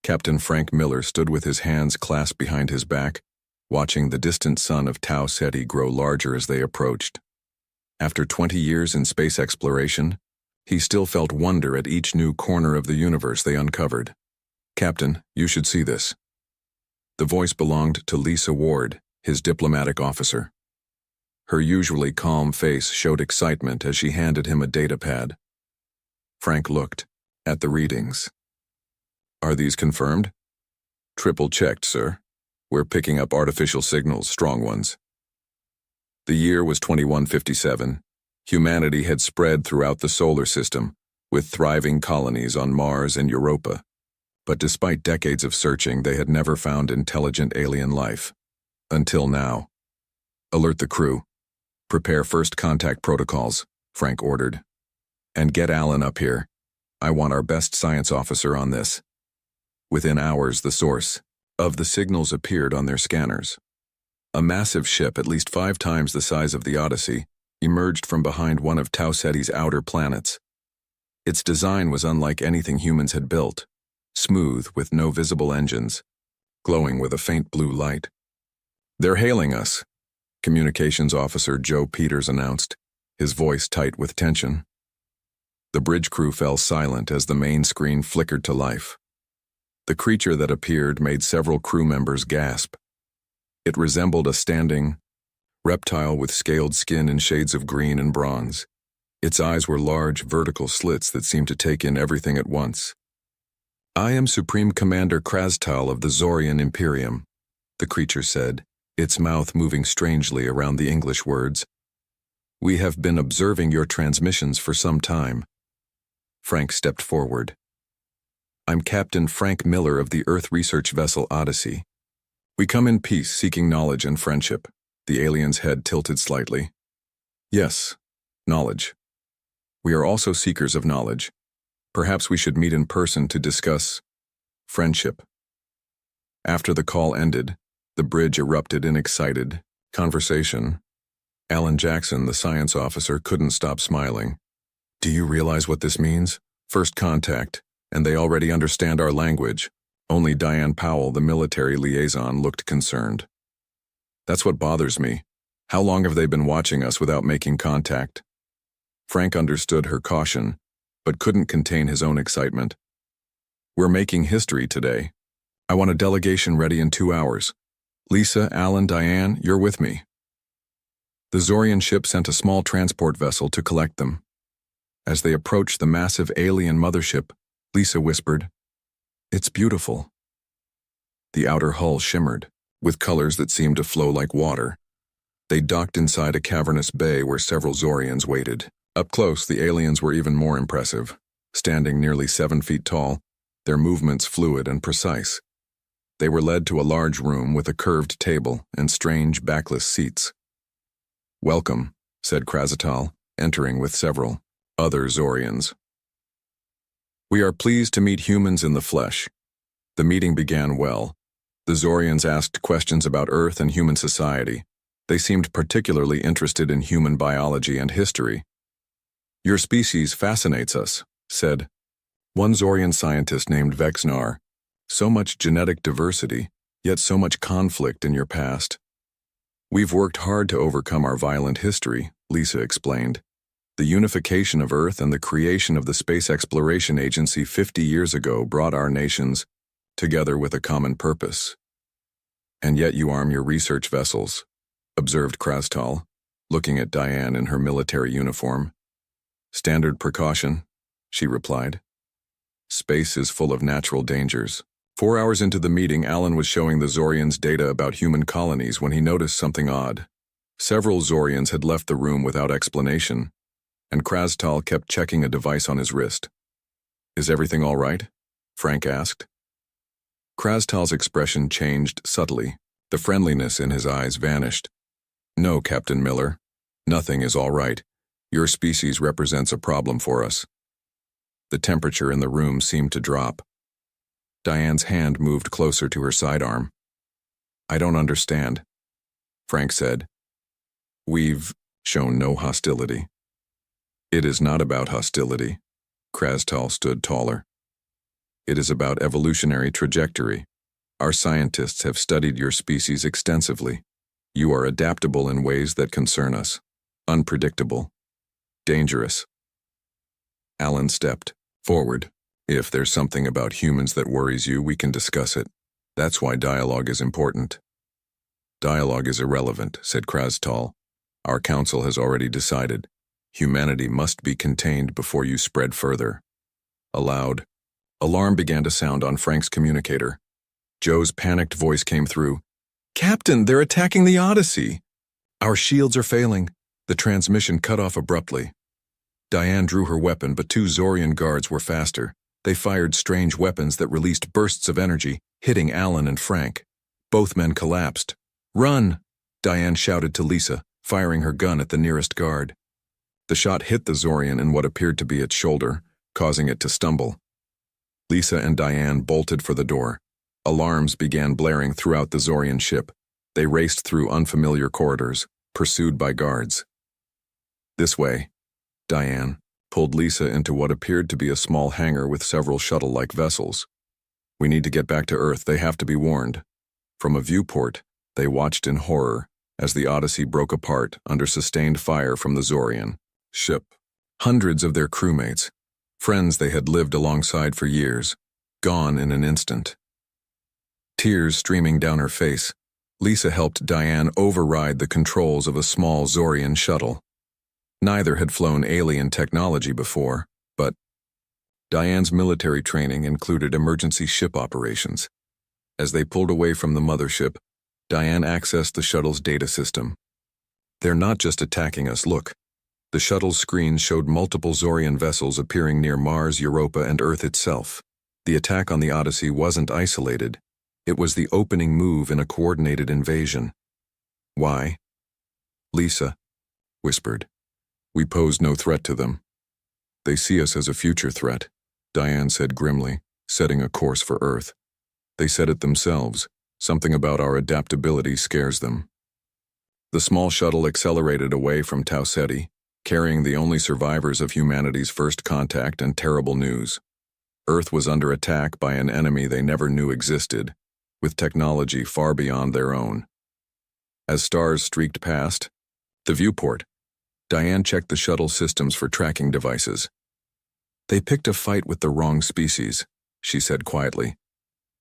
Captain Frank Miller stood with his hands clasped behind his back, watching the distant sun of Tau Ceti grow larger as they approached. After 20 years in space exploration, he still felt wonder at each new corner of the universe they uncovered. "Captain, you should see this." The voice belonged to Lisa Ward, his diplomatic officer. Her usually calm face showed excitement as she handed him a data pad. Frank looked at the readings. "Are these confirmed?" "Triple-checked, sir. We're picking up artificial signals, strong ones." The year was 2157. Humanity had spread throughout the solar system, with thriving colonies on Mars and Europa. But despite decades of searching, they had never found intelligent alien life. Until now. "Alert the crew. Prepare first contact protocols," Frank ordered. "And get Alan up here. I want our best science officer on this." Within hours, the source of the signals appeared on their scanners. A massive ship, at least 5 times the size of the Odyssey, emerged from behind one of Tau Ceti's outer planets. Its design was unlike anything humans had built, smooth with no visible engines, glowing with a faint blue light. "They're hailing us," Communications Officer Joe Peters announced, his voice tight with tension. The bridge crew fell silent as the main screen flickered to life. The creature that appeared made several crew members gasp. It resembled a standing reptile with scaled skin in shades of green and bronze. Its eyes were large, vertical slits that seemed to take in everything at once. "I am Supreme Commander Crusade of the Zorian Imperium," the creature said, its mouth moving strangely around the English words. "We have been observing your transmissions for some time." Frank stepped forward. "I'm Captain Frank Miller of the Earth research vessel Odyssey. We come in peace, seeking knowledge and friendship." The alien's head tilted slightly. "Yes, knowledge. We are also seekers of knowledge. Perhaps we should meet in person to discuss friendship." After the call ended, the bridge erupted in excited conversation. Alan Jackson, the science officer, couldn't stop smiling. "Do you realize what this means? First contact, and they already understand our language." Only Diane Powell, the military liaison, looked concerned. "That's what bothers me. How long have they been watching us without making contact?" Frank understood her caution, but couldn't contain his own excitement. "We're making history today. I want a delegation ready in 2 hours. Lisa, Alan, Diane, you're with me." The Zorian ship sent a small transport vessel to collect them. As they approached the massive alien mothership, Lisa whispered, "It's beautiful." The outer hull shimmered, with colors that seemed to flow like water. They docked inside a cavernous bay where several Zorians waited. Up close, the aliens were even more impressive. Standing nearly 7 feet tall, their movements fluid and precise. They were led to a large room with a curved table and strange backless seats. "Welcome," said Crusade, entering with several other Zorians. "We are pleased to meet humans in the flesh." The meeting began well. The Zorians asked questions about Earth and human society. They seemed particularly interested in human biology and history. "Your species fascinates us," said one Zorian scientist named Vexnar. "So much genetic diversity, yet so much conflict in your past." "We've worked hard to overcome our violent history," Lisa explained. "The unification of Earth and the creation of the Space Exploration Agency 50 years ago brought our nations together with a common purpose." "And yet you arm your research vessels," observed Crusade, looking at Diane in her military uniform. "Standard precaution," she replied. "Space is full of natural dangers." 4 hours into the meeting, Alan was showing the Zorians data about human colonies when he noticed something odd. Several Zorians had left the room without explanation. and Krastal kept checking a device on his wrist. "Is everything all right?" Frank asked. Krastal's expression changed subtly. The friendliness in his eyes vanished. "No, Captain Miller. Nothing is all right. Your species represents a problem for us." The temperature in the room seemed to drop. Diane's hand moved closer to her sidearm. "I don't understand," Frank said. "We've shown no hostility." "It is not about hostility." Krastal stood taller. "It is about evolutionary trajectory. Our scientists have studied your species extensively. You are adaptable in ways that concern us. Unpredictable. Dangerous." Alan stepped forward. "If there's something about humans that worries you, we can discuss it. That's why dialogue is important." "Dialogue is irrelevant," said Krastal. "Our council has already decided. Humanity must be contained before you spread further." A loud alarm began to sound on Frank's communicator. Joe's panicked voice came through. "Captain, they're attacking the Odyssey!" "Our shields are failing." The transmission cut off abruptly. Diane drew her weapon, but two Zorian guards were faster. They fired strange weapons that released bursts of energy, hitting Alan and Frank. Both men collapsed. "Run!" Diane shouted to Lisa, firing her gun at the nearest guard. The shot hit the Zorian in what appeared to be its shoulder, causing it to stumble. Lisa and Diane bolted for the door. Alarms began blaring throughout the Zorian ship. They raced through unfamiliar corridors, pursued by guards. "This way." Diane pulled Lisa into what appeared to be a small hangar with several shuttle-like vessels. "We need to get back to Earth. They have to be warned." From a viewport, they watched in horror as the Odyssey broke apart under sustained fire from the Zorian ship. Hundreds of their crewmates, friends they had lived alongside for years, gone in an instant. Tears streaming down her face, Lisa helped Diane override the controls of a small Zorian shuttle. Neither had flown alien technology before, but Diane's military training included emergency ship operations. As they pulled away from the mothership, Diane accessed the shuttle's data system. "They're not just attacking us, look." The shuttle's screen showed multiple Zorian vessels appearing near Mars, Europa, and Earth itself. The attack on the Odyssey wasn't isolated. It was the opening move in a coordinated invasion. "Why?" Lisa whispered. "We pose no threat to them. They see us as a future threat," Diane said grimly, setting a course for Earth. "They said it themselves. Something about our adaptability scares them." The small shuttle accelerated away from Tau Ceti, carrying the only survivors of humanity's first contact and terrible news. Earth was under attack by an enemy they never knew existed, with technology far beyond their own. As stars streaked past the viewport, Diane checked the shuttle systems for tracking devices. "They picked a fight with the wrong species," she said quietly.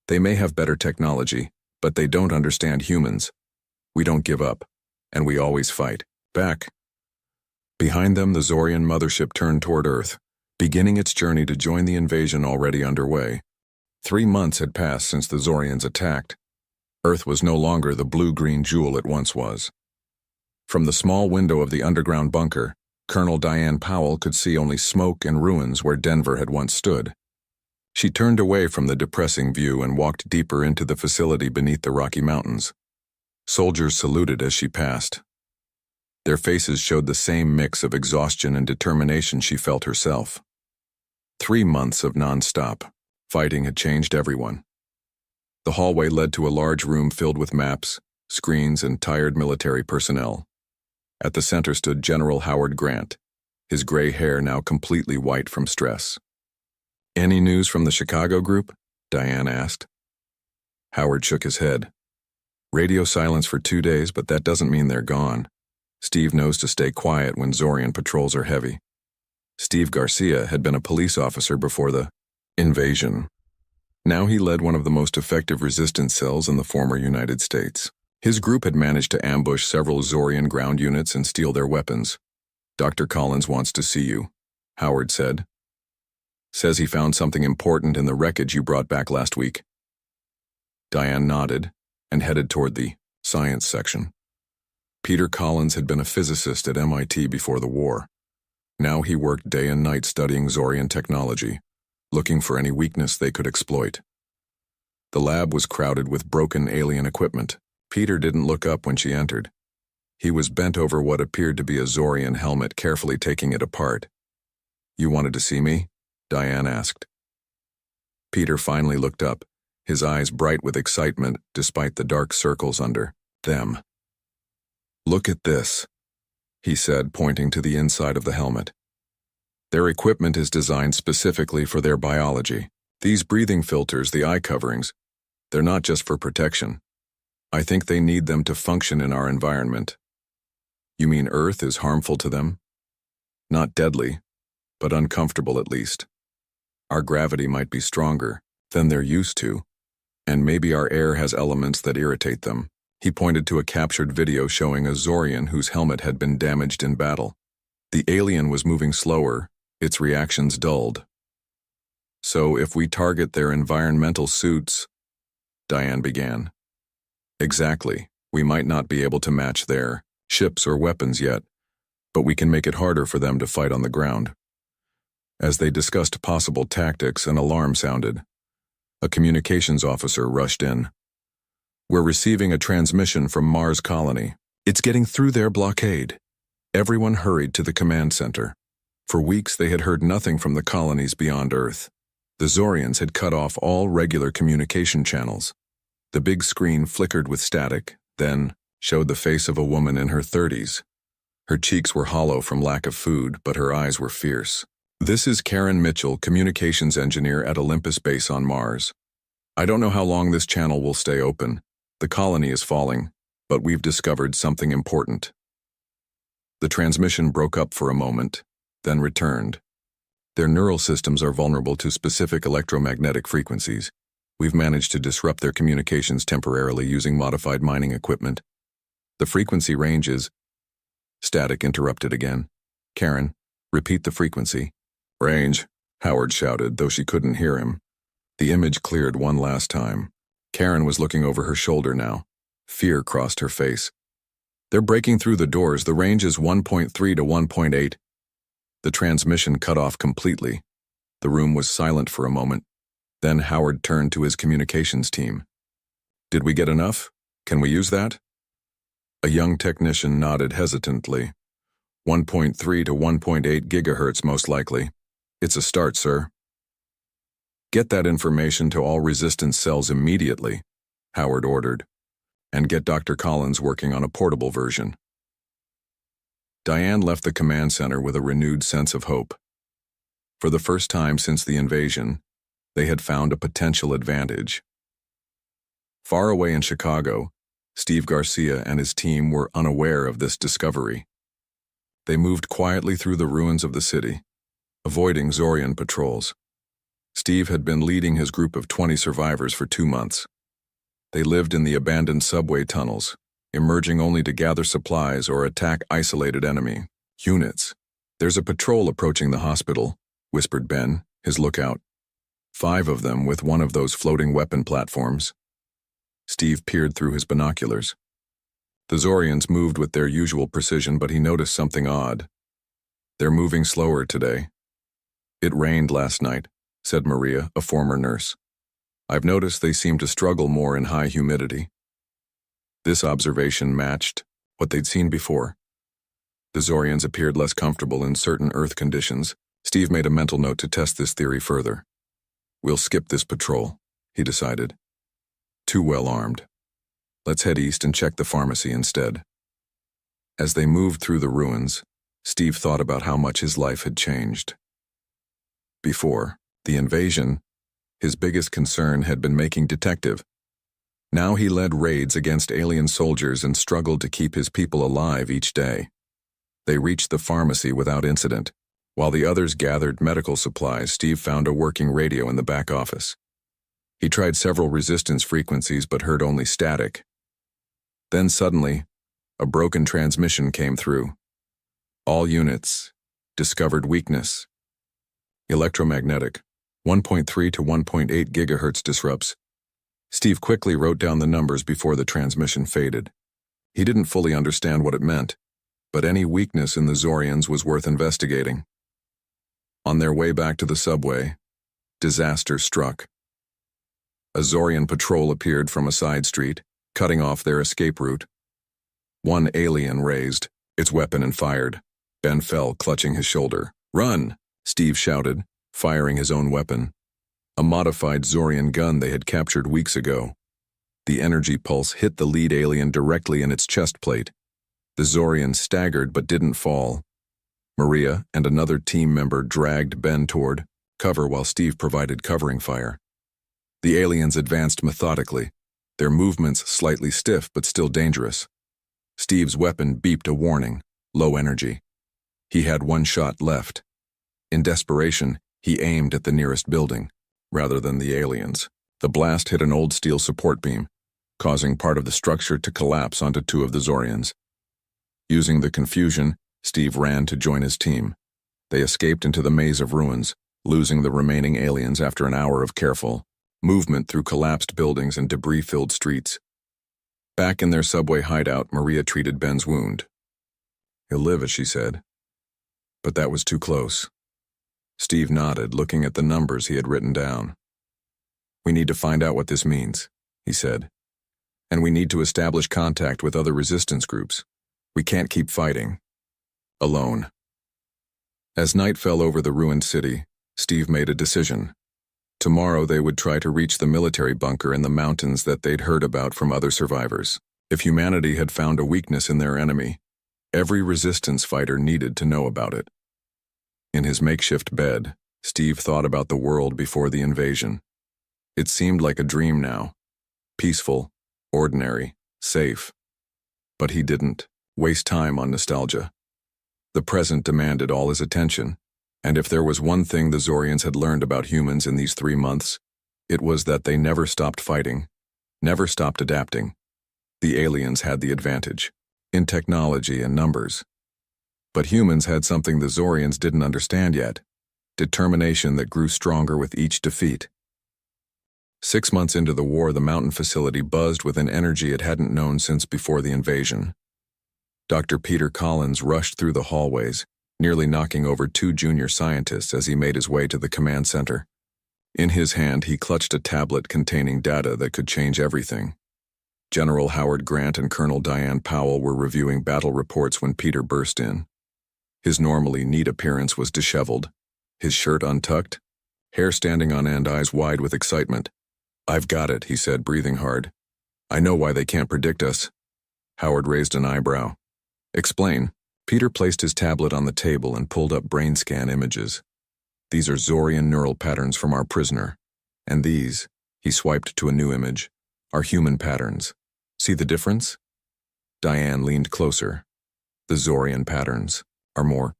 "They may have better technology, but they don't understand humans. We don't give up, and we always fight back." Behind them, the Zorian mothership turned toward Earth, beginning its journey to join the invasion already underway. 3 months had passed since the Zorians attacked. Earth was no longer the blue-green jewel it once was. From the small window of the underground bunker, Colonel Diane Powell could see only smoke and ruins where Denver had once stood. She turned away from the depressing view and walked deeper into the facility beneath the Rocky Mountains. Soldiers saluted as she passed. Their faces showed the same mix of exhaustion and determination she felt herself. 3 months of non-stop fighting had changed everyone. The hallway led to a large room filled with maps, screens, and tired military personnel. At the center stood General Howard Grant, his gray hair now completely white from stress. "Any news from the Chicago group?" Diane asked. Howard shook his head. "Radio silence for 2 days, but that doesn't mean they're gone. Steve knows to stay quiet when Zorian patrols are heavy." Steve Garcia had been a police officer before the invasion. Now he led one of the most effective resistance cells in the former United States. His group had managed to ambush several Zorian ground units and steal their weapons. "Dr. Collins wants to see you," Howard said. "Says he found something important in the wreckage you brought back last week." Diane nodded and headed toward the science section. Peter Collins had been a physicist at MIT before the war. Now he worked day and night studying Zorian technology, looking for any weakness they could exploit. The lab was crowded with broken alien equipment. Peter didn't look up when she entered. He was bent over what appeared to be a Zorian helmet, carefully taking it apart. "You wanted to see me?" Diane asked. Peter finally looked up, his eyes bright with excitement despite the dark circles under them. "Look at this," he said, pointing to the inside of the helmet. "Their equipment is designed specifically for their biology. These breathing filters, the eye coverings, they're not just for protection. I think they need them to function in our environment." "You mean Earth is harmful to them?" "Not deadly, but uncomfortable at least. Our gravity might be stronger than they're used to, and maybe our air has elements that irritate them." He pointed to a captured video showing a Zorian whose helmet had been damaged in battle. The alien was moving slower, its reactions dulled. "So if we target their environmental suits," Diane began. "Exactly. We might not be able to match their ships or weapons yet, but we can make it harder for them to fight on the ground." As they discussed possible tactics, an alarm sounded. A communications officer rushed in. "We're receiving a transmission from Mars Colony. It's getting through their blockade." Everyone hurried to the command center. For weeks they had heard nothing from the colonies beyond Earth. The Zorians had cut off all regular communication channels. The big screen flickered with static, then showed the face of a woman in her 30s. Her cheeks were hollow from lack of food, but her eyes were fierce. "This is Karen Mitchell, communications engineer at Olympus Base on Mars. I don't know how long this channel will stay open. The colony is falling, but we've discovered something important." The transmission broke up for a moment, then returned. "Their neural systems are vulnerable to specific electromagnetic frequencies. We've managed to disrupt their communications temporarily using modified mining equipment. The frequency range is—" Static interrupted again. "Karen, repeat the frequency." "Range," Howard shouted, though she couldn't hear him. The image cleared one last time. Karen was looking over her shoulder now. Fear crossed her face. "They're breaking through the doors. The range is 1.3 to 1.8. The transmission cut off completely. The room was silent for a moment. Then Howard turned to his communications team. "Did we get enough? Can we use that?" A young technician nodded hesitantly. 1.3 to 1.8 gigahertz most likely. "It's a start, sir." "Get that information to all resistance cells immediately," Howard ordered, "and get Dr. Collins working on a portable version." Diane left the command center with a renewed sense of hope. For the first time since the invasion, they had found a potential advantage. Far away in Chicago, Steve Garcia and his team were unaware of this discovery. They moved quietly through the ruins of the city, avoiding Zorian patrols. Steve had been leading his group of 20 survivors for 2 months. They lived in the abandoned subway tunnels, emerging only to gather supplies or attack isolated enemy units. "There's a patrol approaching the hospital," whispered Ben, his lookout. 5 of them with one of those floating weapon platforms. Steve peered through his binoculars. The Zorians moved with their usual precision, but he noticed something odd. "They're moving slower today." "It rained last night," said Maria, a former nurse. "I've noticed they seem to struggle more in high humidity." This observation matched what they'd seen before. The Zorians appeared less comfortable in certain Earth conditions. Steve made a mental note to test this theory further. "We'll skip this patrol," he decided. "Too well armed. Let's head east and check the pharmacy instead." As they moved through the ruins, Steve thought about how much his life had changed. Before the invasion, his biggest concern had been making detective. Now he led raids against alien soldiers and struggled to keep his people alive each day. They reached the pharmacy without incident. While the others gathered medical supplies, Steve found a working radio in the back office. He tried several resistance frequencies but heard only static. Then suddenly, a broken transmission came through. "All units. Discovered weakness. Electromagnetic. 1.3 to 1.8 gigahertz disrupts." Steve quickly wrote down the numbers before the transmission faded. He didn't fully understand what it meant, but any weakness in the Zorians was worth investigating. On their way back to the subway, disaster struck. A Zorian patrol appeared from a side street, cutting off their escape route. One alien raised its weapon and fired. Ben fell, clutching his shoulder. "Run!" Steve shouted, firing his own weapon. A modified Zorian gun they had captured weeks ago. The energy pulse hit the lead alien directly in its chest plate. The Zorian staggered but didn't fall. Maria and another team member dragged Ben toward cover while Steve provided covering fire. The aliens advanced methodically, their movements slightly stiff but still dangerous. Steve's weapon beeped a warning, low energy. He had one shot left. In desperation, he aimed at the nearest building, rather than the aliens. The blast hit an old steel support beam, causing part of the structure to collapse onto two of the Zorians. Using the confusion, Steve ran to join his team. They escaped into the maze of ruins, losing the remaining aliens after an hour of careful movement through collapsed buildings and debris-filled streets. Back in their subway hideout, Maria treated Ben's wound. "He'll live," as she said. But that was too close. Steve nodded, looking at the numbers he had written down. "We need to find out what this means," he said. "And we need to establish contact with other resistance groups. We can't keep fighting alone." As night fell over the ruined city, Steve made a decision. Tomorrow they would try to reach the military bunker in the mountains that they'd heard about from other survivors. If humanity had found a weakness in their enemy, every resistance fighter needed to know about it. In his makeshift bed, Steve thought about the world before the invasion. It seemed like a dream now. Peaceful, ordinary, safe. But he didn't waste time on nostalgia. The present demanded all his attention, and if there was one thing the Zorians had learned about humans in these 3 months, it was that they never stopped fighting, never stopped adapting. The aliens had the advantage, in technology and numbers. But humans had something the Zorians didn't understand yet, determination that grew stronger with each defeat. 6 months into the war, the mountain facility buzzed with an energy it hadn't known since before the invasion. Dr. Peter Collins rushed through the hallways, nearly knocking over 2 junior scientists as he made his way to the command center. In his hand, he clutched a tablet containing data that could change everything. General Howard Grant and Colonel Diane Powell were reviewing battle reports when Peter burst in. His normally neat appearance was disheveled, his shirt untucked, hair standing on end, eyes wide with excitement. "I've got it," he said, breathing hard. "I know why they can't predict us." Howard raised an eyebrow. "Explain." Peter placed his tablet on the table and pulled up brain scan images. "These are Zorian neural patterns from our prisoner. And these," he swiped to a new image, "are human patterns. See the difference?" Diane leaned closer. "The Zorian patterns are more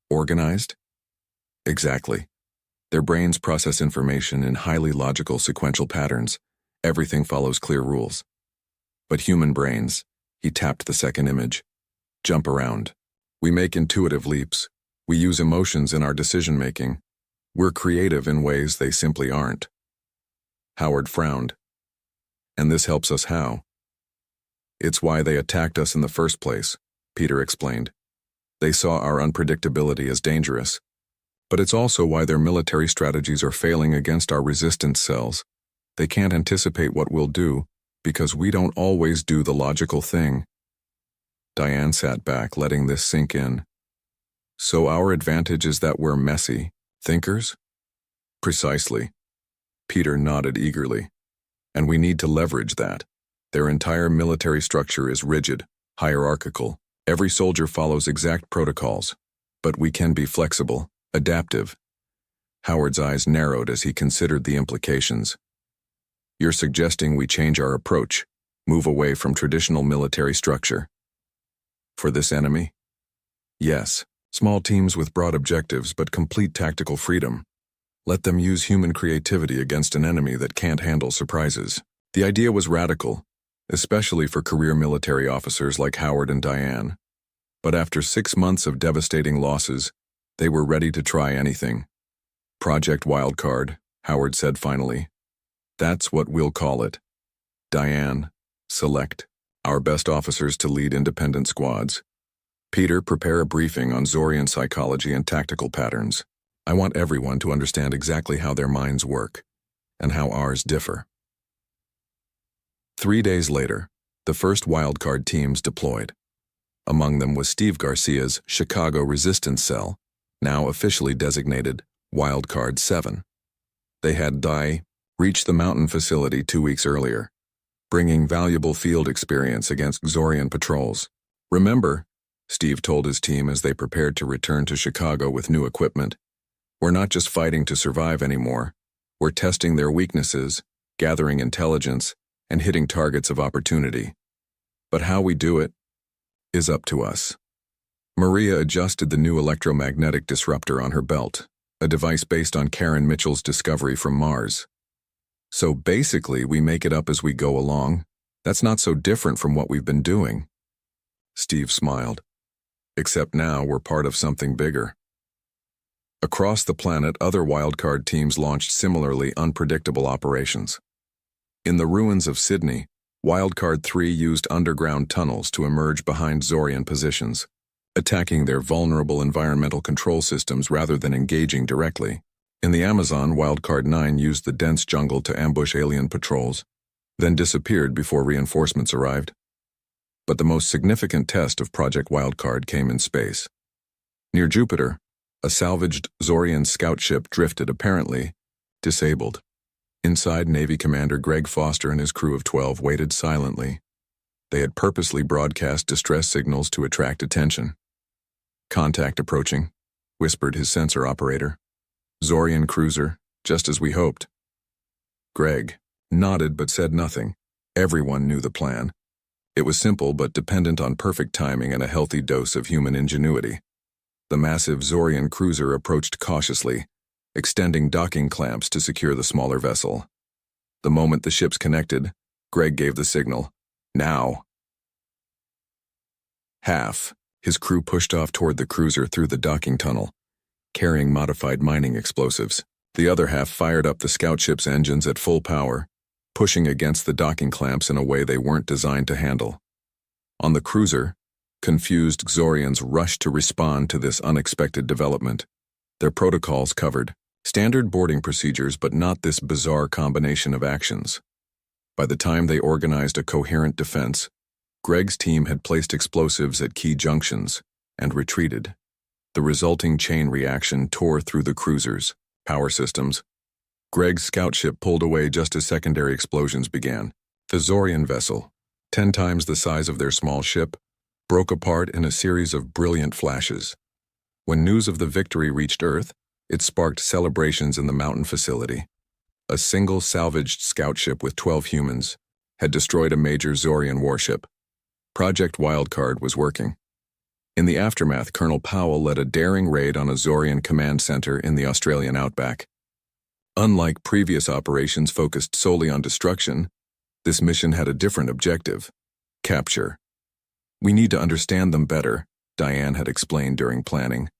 organized?" "Exactly. Their brains process information in highly logical sequential patterns. Everything follows clear rules. But human brains," he tapped the second image, "jump around. We make intuitive leaps. We use emotions in our decision-making. We're creative in ways they simply aren't." Howard frowned. "And this helps us how?" "It's why they attacked us in the first place," Peter explained. "They saw our unpredictability as dangerous. But it's also why their military strategies are failing against our resistance cells. They can't anticipate what we'll do, because we don't always do the logical thing." Diane sat back, letting this sink in. "So our advantage is that we're messy thinkers?" "Precisely." Peter nodded eagerly. "And we need to leverage that. Their entire military structure is rigid, hierarchical. Every soldier follows exact protocols. But we can be flexible, adaptive." Howard's eyes narrowed as he considered the implications. "You're suggesting we change our approach, move away from traditional military structure?" "For this enemy?" "Yes. Small teams with broad objectives but complete tactical freedom. Let them use human creativity against an enemy that can't handle surprises." The idea was radical, especially for career military officers like Howard and Diane. But after 6 months of devastating losses, they were ready to try anything. "Project Wildcard," Howard said finally. "That's what we'll call it. Diane, select our best officers to lead independent squads. Peter, prepare a briefing on Zorian psychology and tactical patterns. I want everyone to understand exactly how their minds work, and how ours differ. 3 days later, the first wildcard teams deployed. Among them was Steve Garcia's Chicago Resistance Cell, now officially designated Wildcard 7. They had reached the mountain facility 2 weeks earlier, bringing valuable field experience against Zorian patrols. Remember, Steve told his team as they prepared to return to Chicago with new equipment, we're not just fighting to survive anymore, we're testing their weaknesses, gathering intelligence, and hitting targets of opportunity. But how we do it is up to us. Maria adjusted the new electromagnetic disruptor on her belt, a device based on Karen Mitchell's discovery from Mars. So basically, we make it up as we go along. That's not so different from what we've been doing. Steve smiled. Except now we're part of something bigger. Across the planet, other wildcard teams launched similarly unpredictable operations. In the ruins of Sydney, Wildcard 3 used underground tunnels to emerge behind Zorian positions, attacking their vulnerable environmental control systems rather than engaging directly. In the Amazon, Wildcard 9 used the dense jungle to ambush alien patrols, then disappeared before reinforcements arrived. But the most significant test of Project Wildcard came in space. Near Jupiter, a salvaged Zorian scout ship drifted, apparently disabled. Inside, Navy Commander Greg Foster and his crew of 12 waited silently. They had purposely broadcast distress signals to attract attention. "Contact approaching," whispered his sensor operator. "Zorian cruiser, just as we hoped." Greg nodded but said nothing. Everyone knew the plan. It was simple but dependent on perfect timing and a healthy dose of human ingenuity. The massive Zorian cruiser approached cautiously, extending docking clamps to secure the smaller vessel. The moment the ships connected, Greg gave the signal, "Now." His crew pushed off toward the cruiser through the docking tunnel, carrying modified mining explosives. The other half fired up the scout ship's engines at full power, pushing against the docking clamps in a way they weren't designed to handle. On the cruiser, confused Zorians rushed to respond to this unexpected development. Their protocols covered standard boarding procedures, but not this bizarre combination of actions. By the time they organized a coherent defense, Greg's team had placed explosives at key junctions and retreated. The resulting chain reaction tore through the cruiser's power systems. Greg's scout ship pulled away just as secondary explosions began. The Zorian vessel, 10 times the size of their small ship, broke apart in a series of brilliant flashes. When news of the victory reached Earth, it sparked celebrations in the mountain facility. A single salvaged scout ship with 12 humans had destroyed a major Zorian warship. Project Wildcard was working. In the aftermath, Colonel Powell led a daring raid on a Zorian command center in the Australian outback. Unlike previous operations focused solely on destruction, this mission had a different objective: capture. "We need to understand them better," Diane had explained during planning.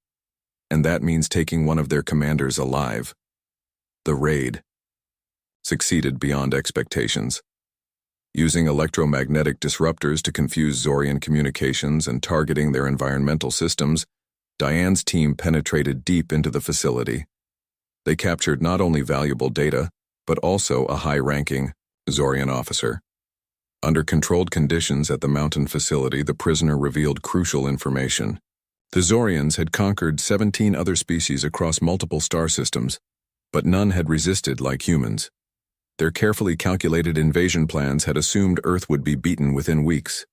"And that means taking one of their commanders alive." The raid succeeded beyond expectations. Using electromagnetic disruptors to confuse Zorian communications and targeting their environmental systems, Diane's team penetrated deep into the facility. They captured not only valuable data, but also a high-ranking Zorian officer. Under controlled conditions at the mountain facility, the prisoner revealed crucial information. The Zorians had conquered 17 other species across multiple star systems, but none had resisted like humans. Their carefully calculated invasion plans had assumed Earth would be beaten within weeks.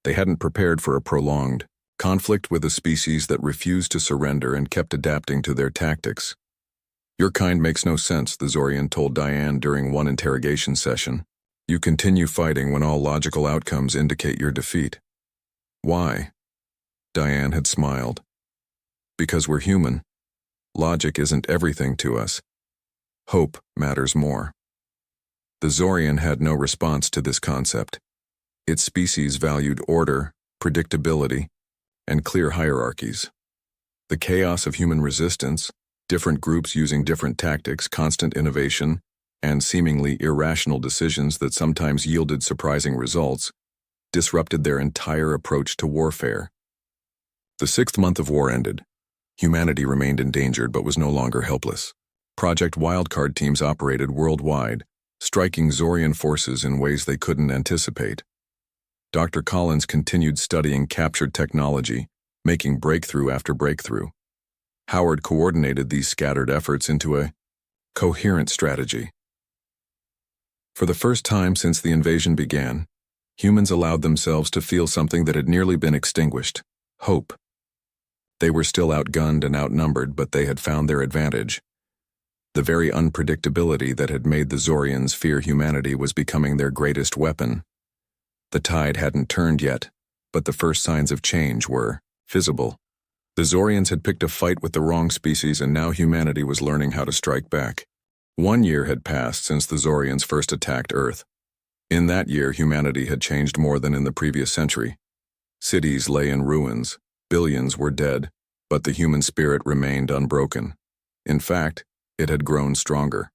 They hadn't prepared for a prolonged conflict with a species that refused to surrender and kept adapting to their tactics. "Your kind makes no sense," the Zorian told Diane during one interrogation session. "You continue fighting when all logical outcomes indicate your defeat." "Why?" Diane had smiled. "Because we're human. Logic isn't everything to us. Hope matters more." The Zorian had no response to this concept. Its species valued order, predictability, and clear hierarchies. The chaos of human resistance, different groups using different tactics, constant innovation, and seemingly irrational decisions that sometimes yielded surprising results, disrupted their entire approach to warfare. The 6th month of war ended. Humanity remained endangered but was no longer helpless. Project Wildcard teams operated worldwide, striking Zorian forces in ways they couldn't anticipate. Dr. Collins continued studying captured technology, making breakthrough after breakthrough. Howard coordinated these scattered efforts into a coherent strategy. For the first time since the invasion began, humans allowed themselves to feel something that had nearly been extinguished: hope. They were still outgunned and outnumbered, but they had found their advantage. The very unpredictability that had made the Zorians fear humanity was becoming their greatest weapon. The tide hadn't turned yet, but the first signs of change were visible. The Zorians had picked a fight with the wrong species, and now humanity was learning how to strike back. 1 year had passed since the Zorians first attacked Earth. In that year, humanity had changed more than in the previous century. Cities lay in ruins, billions were dead, but the human spirit remained unbroken. In fact, it had grown stronger.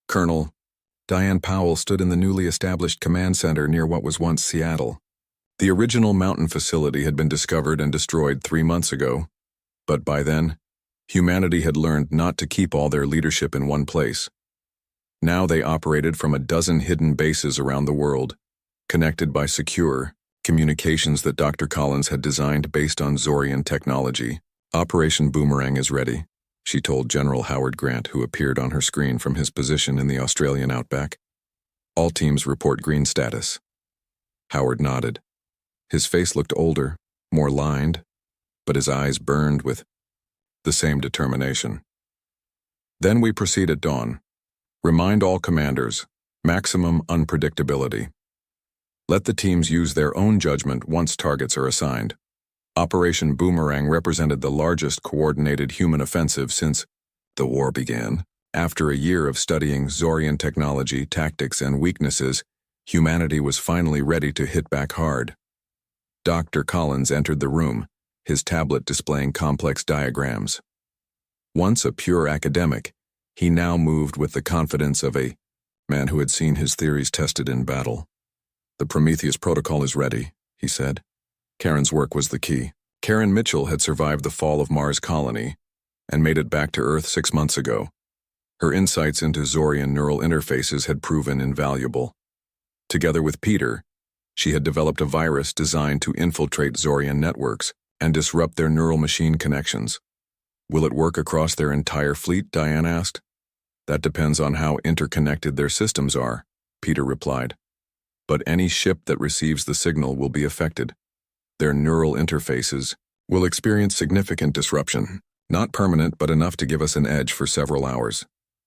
Colonel Diane Powell stood in the newly established command center near what was once Seattle. The original mountain facility had been discovered and destroyed 3 months ago, but by then, humanity had learned not to keep all their leadership in one place. Now they operated from a dozen hidden bases around the world, connected by secure communications that Dr. Collins had designed based on Zorian technology. Operation Boomerang is ready, she told General Howard Grant, who appeared on her screen from his position in the Australian outback. All teams report green status. Howard nodded. His face looked older, more lined, but his eyes burned with the same determination. Then we proceed at dawn. Remind all commanders, maximum unpredictability. Let the teams use their own judgment once targets are assigned. Operation Boomerang represented the largest coordinated human offensive since the war began. After a year of studying Zorian technology, tactics, and weaknesses, humanity was finally ready to hit back hard. Dr. Collins entered the room, his tablet displaying complex diagrams. Once a pure academic, he now moved with the confidence of a man who had seen his theories tested in battle. The Prometheus protocol is ready, he said. Karen's work was the key. Karen Mitchell had survived the fall of Mars colony and made it back to Earth 6 months ago. Her insights into Zorian neural interfaces had proven invaluable. Together with Peter, she had developed a virus designed to infiltrate Zorian networks and disrupt their neural machine connections. Will it work across their entire fleet? Diane asked. That depends on how interconnected their systems are, Peter replied. But any ship that receives the signal will be affected. Their neural interfaces will experience significant disruption, not permanent but enough to give us an edge for several hours.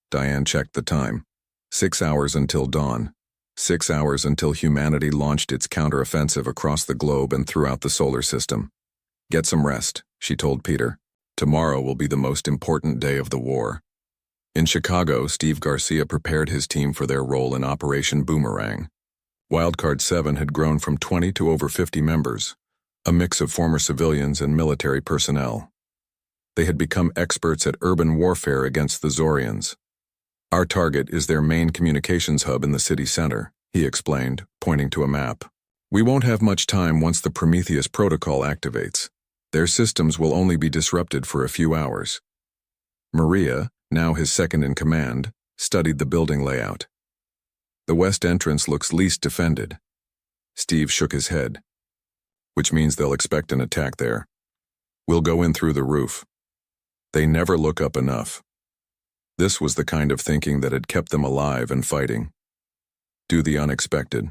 Diane checked the time. 6 hours until dawn. 6 hours until humanity launched its counteroffensive across the globe and throughout the solar system. Get some rest, she told Peter. Tomorrow will be the most important day of the war. In Chicago, Steve Garcia prepared his team for their role in Operation Boomerang. Wildcard 7 had grown from 20 to over 50 members, a mix of former civilians and military personnel. They had become experts at urban warfare against the Zorians. Our target is their main communications hub in the city center, he explained, pointing to a map. We won't have much time once the Prometheus protocol activates. Their systems will only be disrupted for a few hours. Maria, now his second in command, studied the building layout. The west entrance looks least defended. Steve shook his head. Which means they'll expect an attack there. We'll go in through the roof. They never look up enough. This was the kind of thinking that had kept them alive and fighting. Do the unexpected.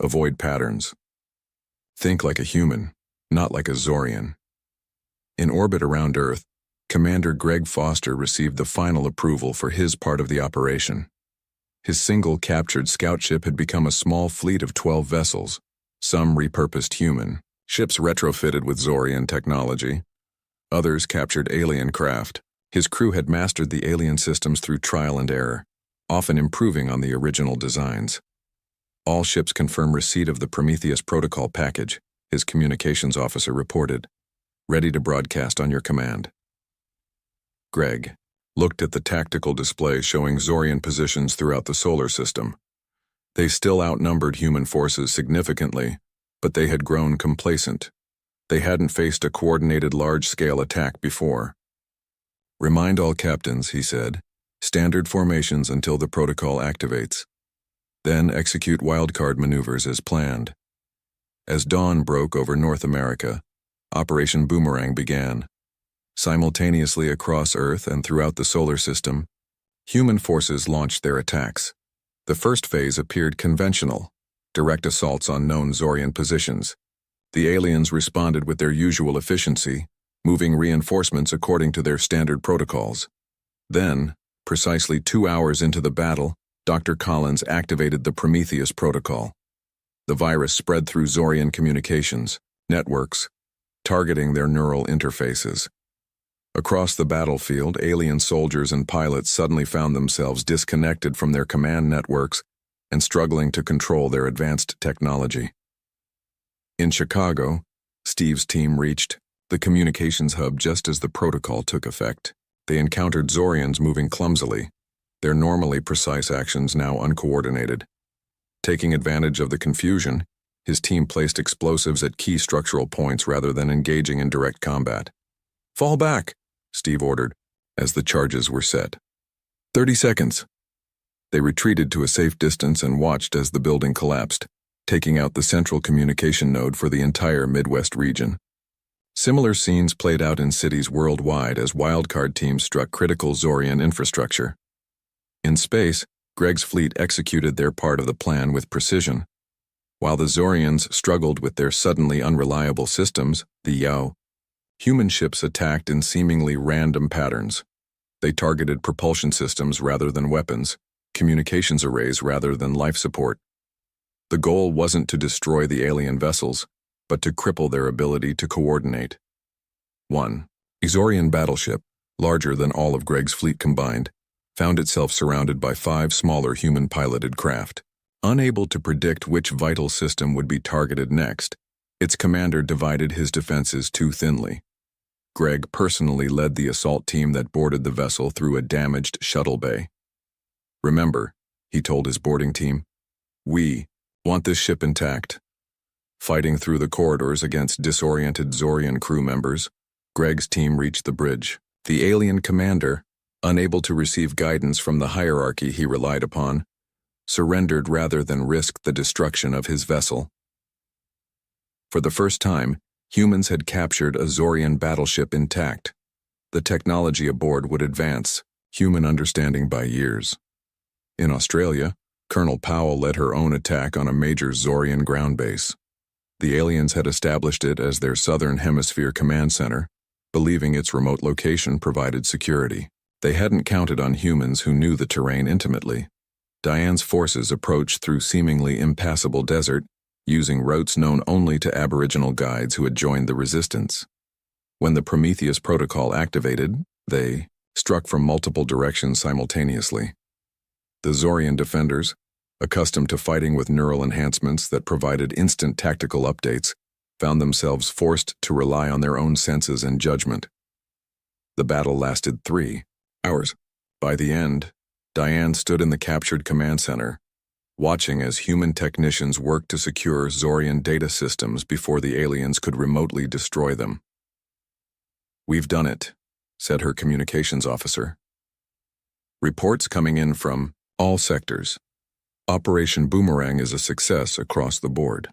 Avoid patterns. Think like a human, not like a Zorian. In orbit around Earth, Commander Greg Foster received the final approval for his part of the operation. His single captured scout ship had become a small fleet of 12 vessels, some repurposed human, ships retrofitted with Zorian technology. Others captured alien craft. His crew had mastered the alien systems through trial and error, often improving on the original designs. All ships confirm receipt of the Prometheus protocol package, his communications officer reported. Ready to broadcast on your command. Greg looked at the tactical display showing Zorian positions throughout the solar system. They still outnumbered human forces significantly, But they had grown complacent. They hadn't faced a coordinated large-scale attack before. "Remind all captains," he said, "standard formations until the protocol activates. Then execute wildcard maneuvers as planned." As dawn broke over North America, Operation Boomerang began. Simultaneously across Earth and throughout the solar system, human forces launched their attacks. The first phase appeared conventional, direct assaults on known Zorian positions. The aliens responded with their usual efficiency, moving reinforcements according to their standard protocols. Then, precisely 2 hours into the battle, Dr. Collins activated the Prometheus protocol. The virus spread through Zorian communications networks, targeting their neural interfaces. Across the battlefield, alien soldiers and pilots suddenly found themselves disconnected from their command networks and struggling to control their advanced technology. In Chicago, Steve's team reached the communications hub just as the protocol took effect. They encountered Zorians moving clumsily, their normally precise actions now uncoordinated. Taking advantage of the confusion, his team placed explosives at key structural points rather than engaging in direct combat. "Fall back," Steve ordered, as the charges were set. 30 seconds. They retreated to a safe distance and watched as the building collapsed, taking out the central communication node for the entire Midwest region. Similar scenes played out in cities worldwide as wildcard teams struck critical Zorian infrastructure. In space, Greg's fleet executed their part of the plan with precision. While the Zorians struggled with their suddenly unreliable systems, the Yao, human ships attacked in seemingly random patterns. They targeted propulsion systems rather than weapons, communications arrays rather than life support. The goal wasn't to destroy the alien vessels, but to cripple their ability to coordinate. 1. A Zorian battleship, larger than all of Greg's fleet combined, found itself surrounded by 5 smaller human-piloted craft. Unable to predict which vital system would be targeted next, its commander divided his defenses too thinly. Greg personally led the assault team that boarded the vessel through a damaged shuttle bay. "Remember," he told his boarding team, "we want this ship intact." Fighting through the corridors against disoriented Zorian crew members, Greg's team reached the bridge. The alien commander, unable to receive guidance from the hierarchy he relied upon, surrendered rather than risk the destruction of his vessel. For the first time, humans had captured a Zorian battleship intact. The technology aboard would advance human understanding by years. In Australia, Colonel Powell led her own attack on a major Zorian ground base. The aliens had established it as their Southern Hemisphere command center, believing its remote location provided security. They hadn't counted on humans who knew the terrain intimately. Diane's forces approached through seemingly impassable desert, using routes known only to Aboriginal guides who had joined the resistance. When the Prometheus protocol activated, they struck from multiple directions simultaneously. The Zorian defenders, accustomed to fighting with neural enhancements that provided instant tactical updates, found themselves forced to rely on their own senses and judgment. The battle lasted 3 hours. By the end, Diane stood in the captured command center, watching as human technicians worked to secure Zorian data systems before the aliens could remotely destroy them. "We've done it," said her communications officer. Reports coming in from all sectors. Operation Boomerang is a success across the board.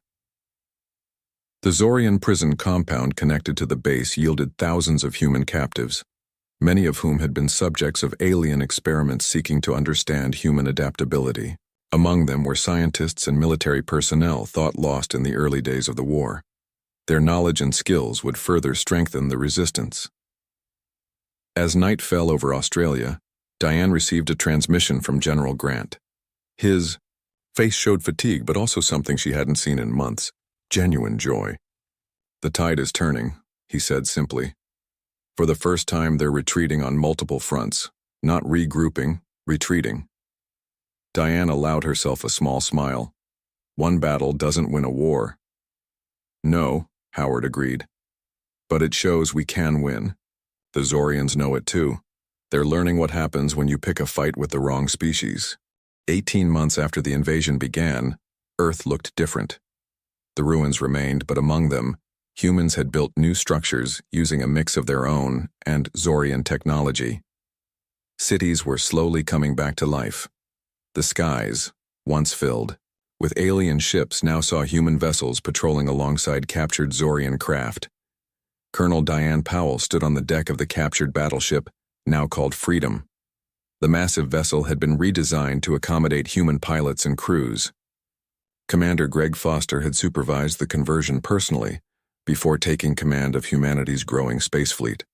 The Zorian prison compound connected to the base yielded thousands of human captives, many of whom had been subjects of alien experiments seeking to understand human adaptability. Among them were scientists and military personnel thought lost in the early days of the war. Their knowledge and skills would further strengthen the resistance. As night fell over Australia, Diane received a transmission from General Grant. His face showed fatigue, but also something she hadn't seen in months: genuine joy. "The tide is turning," he said simply. "For the first time, they're retreating on multiple fronts, not regrouping, retreating." Diane allowed herself a small smile. "One battle doesn't win a war." "No," Howard agreed. "But it shows we can win. The Zorians know it too. They're learning what happens when you pick a fight with the wrong species." 18 months after the invasion began, Earth looked different. The ruins remained, but among them, humans had built new structures using a mix of their own and Zorian technology. Cities were slowly coming back to life. The skies, once filled with alien ships, now saw human vessels patrolling alongside captured Zorian craft. Colonel Diane Powell stood on the deck of the captured battleship, now called Freedom. The massive vessel had been redesigned to accommodate human pilots and crews. Commander Greg Foster had supervised the conversion personally before taking command of humanity's growing space fleet.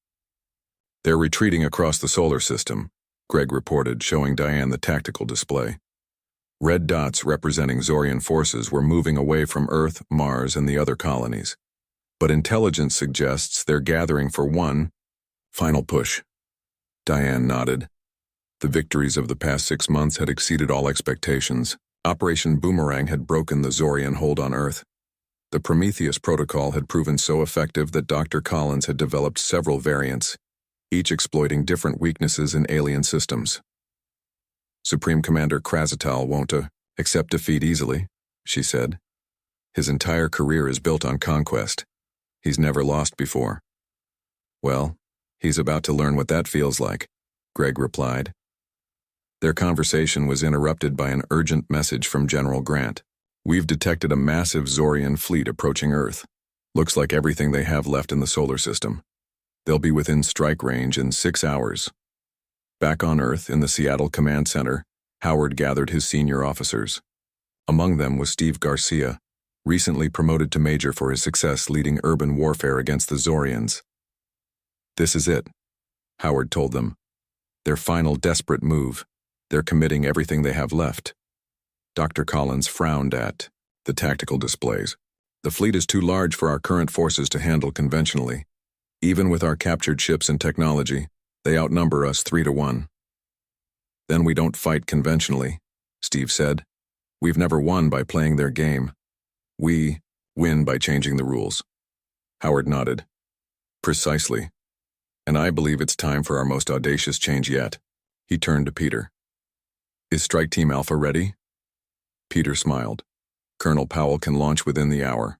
"They're retreating across the solar system," Greg reported, showing Diane the tactical display. Red dots representing Zorian forces were moving away from Earth, Mars, and the other colonies. But intelligence suggests they're gathering for one final push. Diane nodded. The victories of the past 6 months had exceeded all expectations. Operation Boomerang had broken the Zorian hold on Earth. The Prometheus protocol had proven so effective that Dr. Collins had developed several variants, each exploiting different weaknesses in alien systems. "Supreme Commander Crusade won't accept defeat easily," she said. "His entire career is built on conquest. He's never lost before." "Well, he's about to learn what that feels like," Greg replied. Their conversation was interrupted by an urgent message from General Grant. "We've detected a massive Zorian fleet approaching Earth. Looks like everything they have left in the solar system. They'll be within strike range in 6 hours." Back on Earth, in the Seattle Command Center, Howard gathered his senior officers. Among them was Steve Garcia, recently promoted to major for his success leading urban warfare against the Zorians. "This is it," Howard told them. "Their final desperate move. They're committing everything they have left." Dr. Collins frowned at the tactical displays. "The fleet is too large for our current forces to handle conventionally. Even with our captured ships and technology, they outnumber us 3-1. "Then we don't fight conventionally," Steve said. "We've never won by playing their game. We win by changing the rules." Howard nodded. "Precisely. And I believe it's time for our most audacious change yet." He turned to Peter. "Is Strike Team Alpha ready?" Peter smiled. "Colonel Powell can launch within the hour."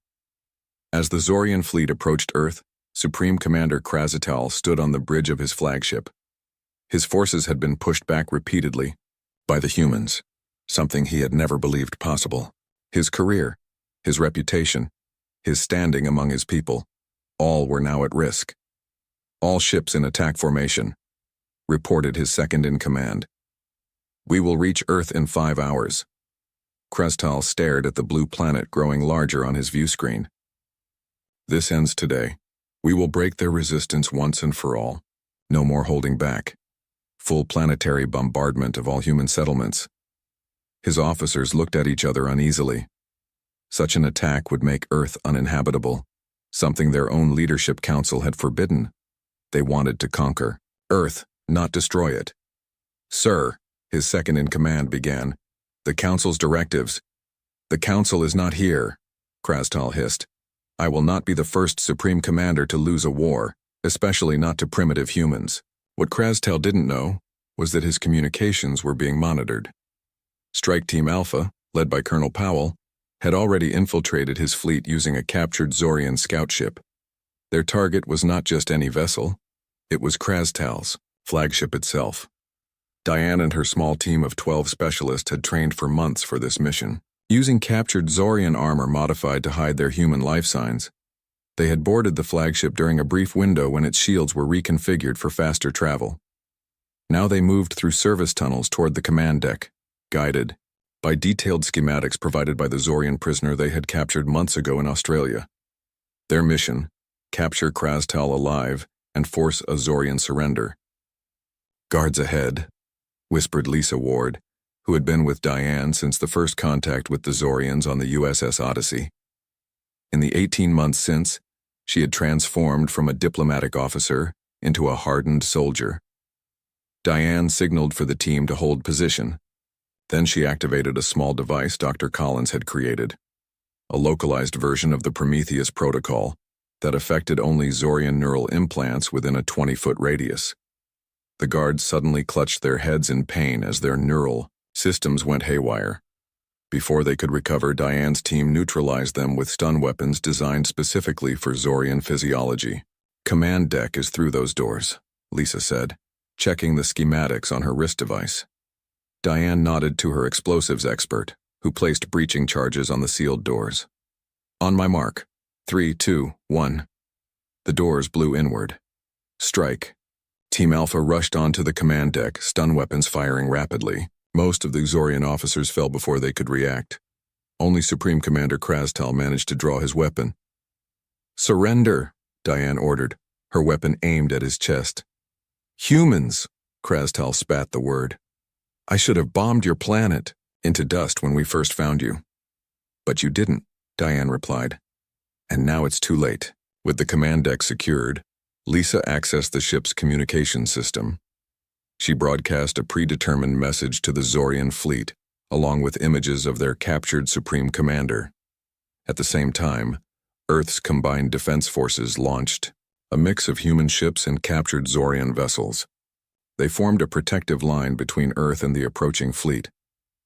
As the Zorian fleet approached Earth, Supreme Commander Crusade stood on the bridge of his flagship. His forces had been pushed back repeatedly by the humans, something he had never believed possible. His career, his reputation, his standing among his people, all were now at risk. "All ships in attack formation," reported his second-in-command. "We will reach Earth in 5 hours." Crusade stared at the blue planet growing larger on his view screen. "This ends today. We will break their resistance once and for all. No more holding back. Full planetary bombardment of all human settlements." His officers looked at each other uneasily. Such an attack would make Earth uninhabitable, something their own leadership council had forbidden. They wanted to conquer Earth, not destroy it. "Sir," his second-in-command began, "the council's directives." "The council is not here," Crusade hissed. "I will not be the first Supreme Commander to lose a war, especially not to primitive humans." What Crusade didn't know was that his communications were being monitored. Strike Team Alpha, led by Colonel Powell, had already infiltrated his fleet using a captured Zorian scout ship. Their target was not just any vessel, it was Crusade's flagship itself. Diane and her small team of 12 specialists had trained for months for this mission. Using captured Zorian armor modified to hide their human life signs, they had boarded the flagship during a brief window when its shields were reconfigured for faster travel. Now they moved through service tunnels toward the command deck, guided by detailed schematics provided by the Zorian prisoner they had captured months ago in Australia. Their mission: capture Crusade alive and force a Zorian surrender. "Guards ahead," whispered Lisa Ward, who had been with Diane since the first contact with the Zorians on the USS Odyssey. In the 18 months since, she had transformed from a diplomatic officer into a hardened soldier. Diane signaled for the team to hold position. Then she activated a small device Dr. Collins had created, a localized version of the Prometheus protocol that affected only Zorian neural implants within a 20-foot radius. The guards suddenly clutched their heads in pain as their neural systems went haywire. Before they could recover, Diane's team neutralized them with stun weapons designed specifically for Zorian physiology. "Command deck is through those doors," Lisa said, checking the schematics on her wrist device. Diane nodded to her explosives expert, who placed breaching charges on the sealed doors. "On my mark. 3, 2, 1. The doors blew inward. "Strike." Team Alpha rushed onto the command deck, stun weapons firing rapidly. Most of the Zorian officers fell before they could react. Only Supreme Commander Crusade managed to draw his weapon. "Surrender," Diane ordered, her weapon aimed at his chest. "Humans," Crusade spat the word. "I should have bombed your planet into dust when we first found you." "But you didn't," Diane replied. "And now it's too late." With the command deck secured, Lisa accessed the ship's communication system. She broadcast a predetermined message to the Zorian fleet, along with images of their captured Supreme Commander. At the same time, Earth's combined defense forces launched a mix of human ships and captured Zorian vessels. They formed a protective line between Earth and the approaching fleet.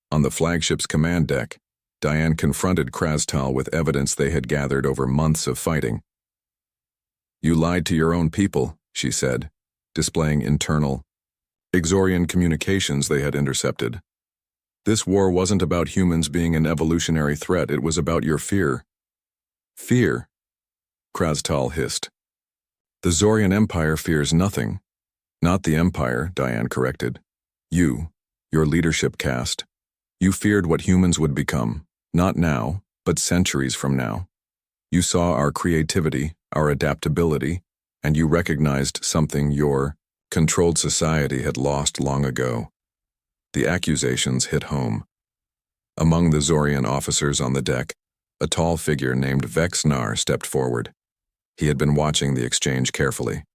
On the flagship's command deck, Diane confronted Crusade with evidence they had gathered over months of fighting. "You lied to your own people," she said, displaying internal Exorian communications they had intercepted. "This war wasn't about humans being an evolutionary threat, it was about your fear." "Fear?" Crusade hissed. "The Zorian Empire fears nothing." "Not the Empire," Diane corrected. "You, your leadership caste. You feared what humans would become, not now, but centuries from now. You saw our creativity, our adaptability, and you recognized something your controlled society had lost long ago." The accusations hit home. Among the Zorian officers on the deck, a tall figure named Vexnar stepped forward. He had been watching the exchange carefully.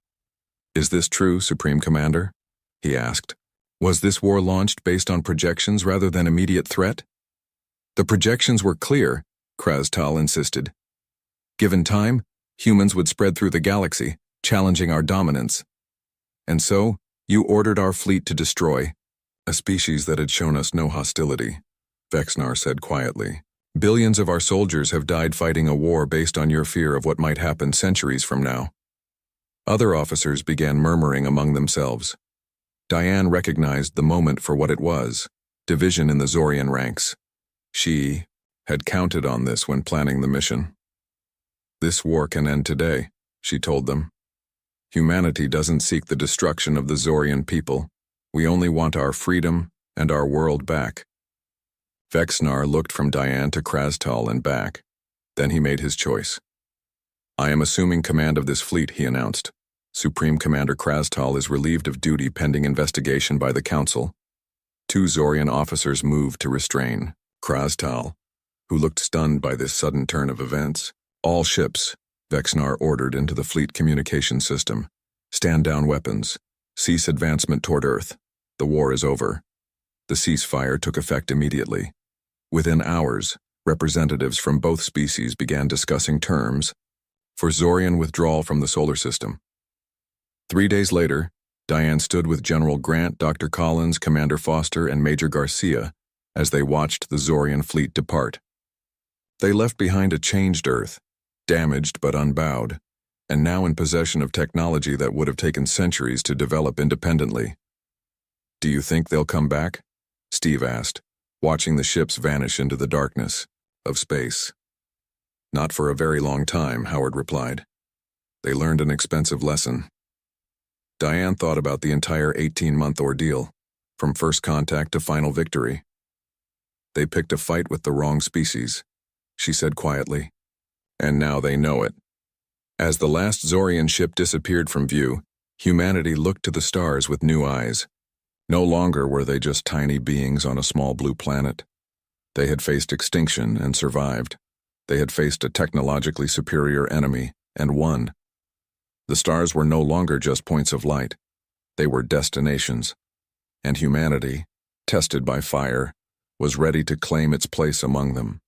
"Is this true, Supreme Commander?" he asked. "Was this war launched based on projections rather than immediate threat?" "The projections were clear," Crusade insisted. "Given time, humans would spread through the galaxy, challenging our dominance. And so, you ordered our fleet to destroy a species that had shown us no hostility," Vexnar said quietly. "Billions of our soldiers have died fighting a war based on your fear of what might happen centuries from now." Other officers began murmuring among themselves. Diane recognized the moment for what it was: division in the Zorian ranks. She had counted on this when planning the mission. "This war can end today," she told them. "Humanity doesn't seek the destruction of the Zorian people. We only want our freedom and our world back." Vexnar looked from Diane to Crusade and back. Then he made his choice. "I am assuming command of this fleet," he announced. "Supreme Commander Crusade is relieved of duty pending investigation by the Council." Two Zorian officers moved to restrain Crusade, who looked stunned by this sudden turn of events. "All ships," Vexnar ordered into the fleet communication system. "Stand down weapons. Cease advancement toward Earth. The war is over." The ceasefire took effect immediately. Within hours, representatives from both species began discussing terms for Zorian withdrawal from the solar system. 3 days later, Diane stood with General Grant, Dr. Collins, Commander Foster, and Major Garcia as they watched the Zorian fleet depart. They left behind a changed Earth, damaged but unbowed, and now in possession of technology that would have taken centuries to develop independently. "Do you think they'll come back?" Steve asked, watching the ships vanish into the darkness of space. "Not for a very long time," Howard replied. "They learned an expensive lesson." Diane thought about the entire 18-month ordeal, from first contact to final victory. "They picked a fight with the wrong species," she said quietly. "And now they know it." As the last Zorian ship disappeared from view, humanity looked to the stars with new eyes. No longer were they just tiny beings on a small blue planet. They had faced extinction and survived. They had faced a technologically superior enemy and won. The stars were no longer just points of light. They were destinations. And humanity, tested by fire, was ready to claim its place among them.